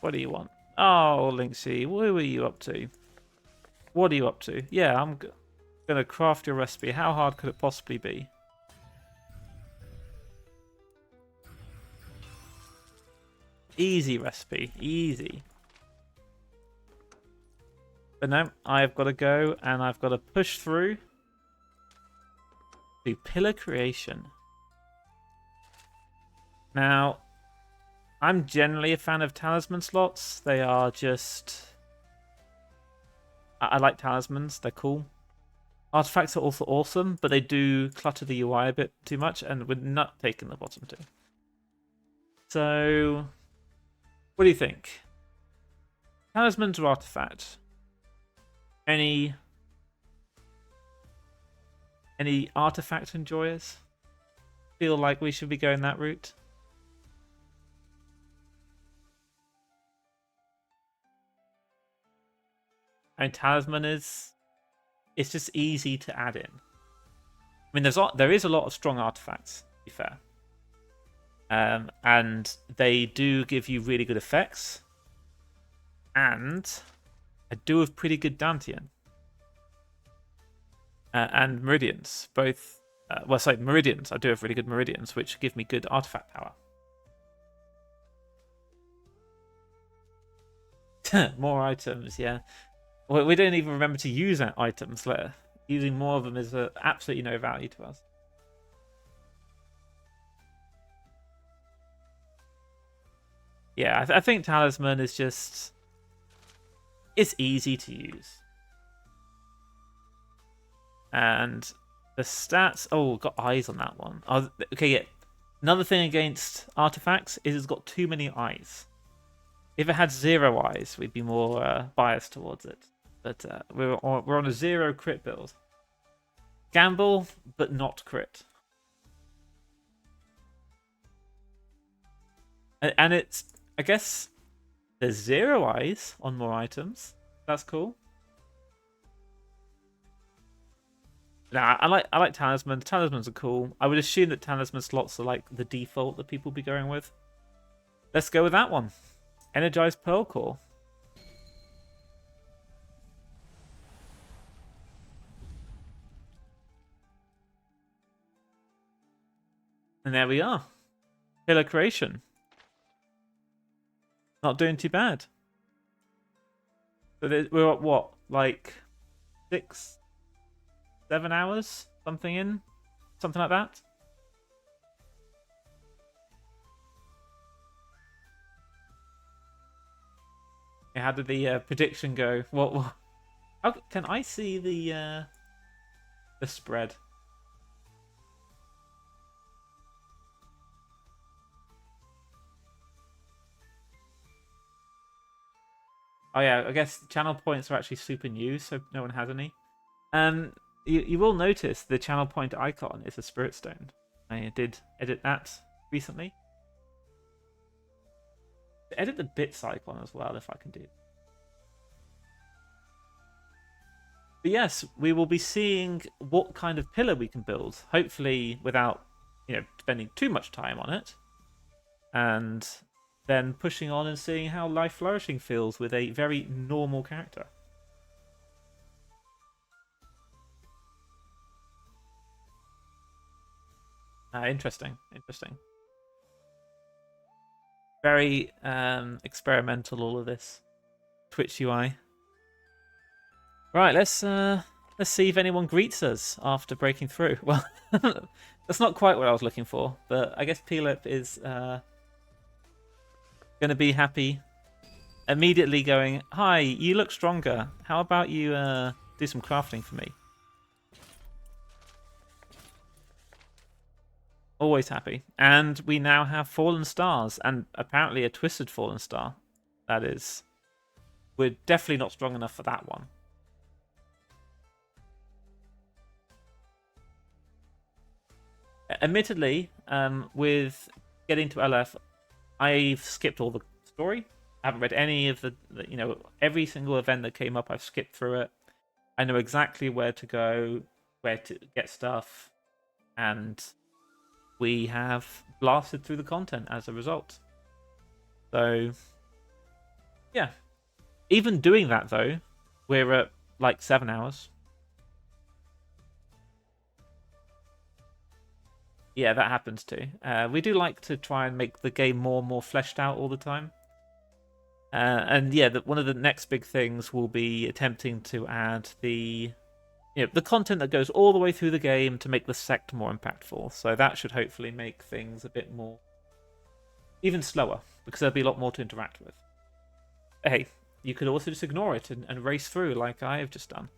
What do you want? Oh, Linksy, what were you up to? What are you up to? Yeah, I'm going to craft your recipe. How hard could it possibly be? Easy recipe. Easy. But no, I've got to go and I've got to push through to pillar creation. Now, I'm generally a fan of talisman slots. They are just... I like talismans. They're cool. Artifacts are also awesome, but they do clutter the UI a bit too much, and we're not taking the bottom two. So, what do you think? Talismans or artifact? Any artifact enjoyers feel like we should be going that route? I mean, talisman it's just easy to add in. I mean, there is a lot of strong artifacts, to be fair. And they do give you really good effects. And I do have pretty good Dantian. And Meridians, both... Meridians. I do have really good Meridians, which give me good artifact power. More items, yeah. Well, we don't even remember to use items. Using more of them is absolutely no value to us. Yeah, I think Talisman is just... It's easy to use. And the stats... Oh, got eyes on that one. Oh, okay, yeah. Another thing against artifacts is it's got too many eyes. If it had 0 eyes, we'd be more biased towards it. But we're on a 0 crit build. Gamble, but not crit. And it's... I guess there's 0 eyes on more items. That's cool. Nah, I like talismans. Talismans are cool. I would assume that talisman slots are like the default that people be going with. Let's go with that one. Energized Pearl Core. And there we are. Pillar creation. Not doing too bad. So we're at what? Like 6, 7 hours? Something in? Something like that? How did the prediction go? What? How can I see the spread? Oh yeah, I guess channel points are actually super new, so no one has any. You will notice the channel point icon is a spirit stone. I did edit that recently. Edit the bits icon as well if I can do it. But yes, we will be seeing what kind of pillar we can build, hopefully without, spending too much time on it. And then pushing on and seeing how Life Flourishing feels with a very normal character. Interesting. Very experimental, all of this. Twitch UI. Right, let's see if anyone greets us after breaking through. Well, that's not quite what I was looking for, but I guess Pelip is Gonna be happy. Immediately going, hi, you look stronger. How about you do some crafting for me? Always happy. And we now have fallen stars, and apparently a twisted fallen star. That is, we're definitely not strong enough for that one. Admittedly, with getting to LF, I've skipped all the story. I haven't read any of the, every single event that came up, I've skipped through it. I know exactly where to go, where to get stuff, and we have blasted through the content as a result. So, yeah. Even doing that, though, we're at like 7 hours. Yeah, that happens too. We do like to try and make the game more and more fleshed out all the time. And yeah, one of the next big things will be attempting to add the content that goes all the way through the game to make the sect more impactful. So that should hopefully make things a bit more, even slower, because there'll be a lot more to interact with. Hey, you could also just ignore it and race through like I have just done.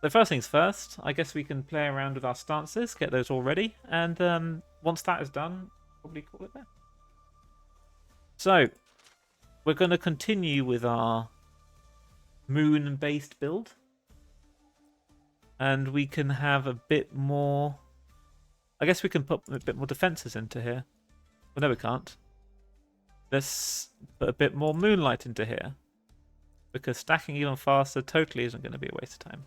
So first things first, I guess we can play around with our stances, get those all ready, and once that is done, probably call it there. So, we're going to continue with our moon-based build. And we can have a bit more... I guess we can put a bit more defenses into here. Well, no, we can't. Let's put a bit more moonlight into here. Because stacking even faster totally isn't going to be a waste of time.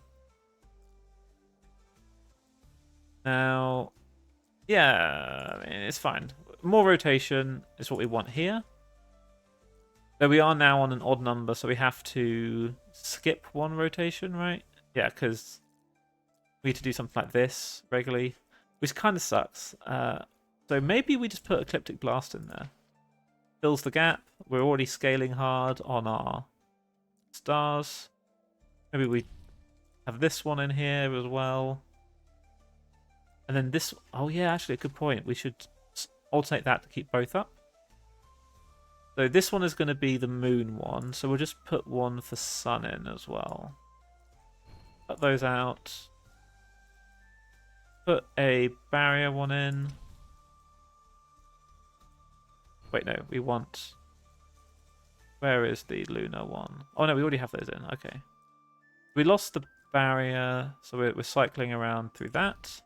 Now, yeah, I mean, it's fine. More rotation is what we want here. Though we are now on an odd number, so we have to skip one rotation, right? Yeah, because we need to do something like this regularly, which kind of sucks. So maybe we just put Ecliptic Blast in there. Fills the gap. We're already scaling hard on our stars. Maybe we have this one in here as well. And then this... Oh yeah, actually a good point. We should alternate that to keep both up. So this one is going to be the moon one, so we'll just put one for sun in as well. Cut those out. Put a barrier one in. Wait, no, we want... Where is the lunar one? Oh no, we already have those in, okay. We lost the barrier, so we're cycling around through that.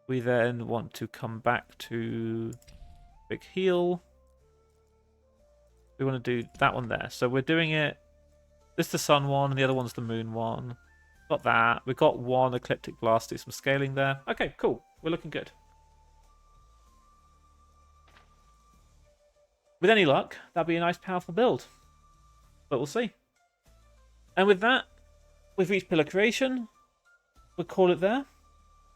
We then want to come back to big heal. We want to do that one there. So we're doing it. This is the sun one, and the other one's the moon one. Got that. We've got one Ecliptic Blast, do some scaling there. Okay, cool. We're looking good. With any luck, that'll be a nice, powerful build. But we'll see. And with that, we've reached pillar creation. We'll call it there.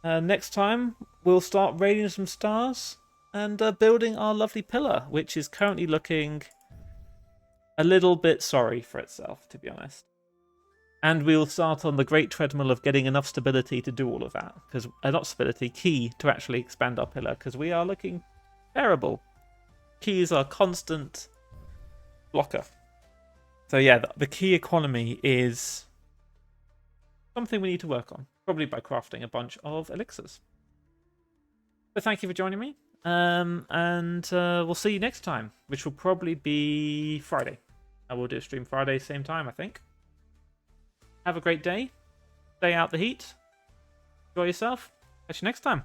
Next time, we'll start raiding some stars and building our lovely pillar, which is currently looking a little bit sorry for itself, to be honest. And we'll start on the great treadmill of getting enough stability to do all of that. Because, not stability, key to actually expand our pillar, because we are looking terrible. Key is our constant blocker. So yeah, the key economy is something we need to work on. Probably by crafting a bunch of elixirs. So thank you for joining me. And we'll see you next time, which will probably be Friday. I will do a stream Friday, same time, I think. Have a great day. Stay out the heat. Enjoy yourself. Catch you next time.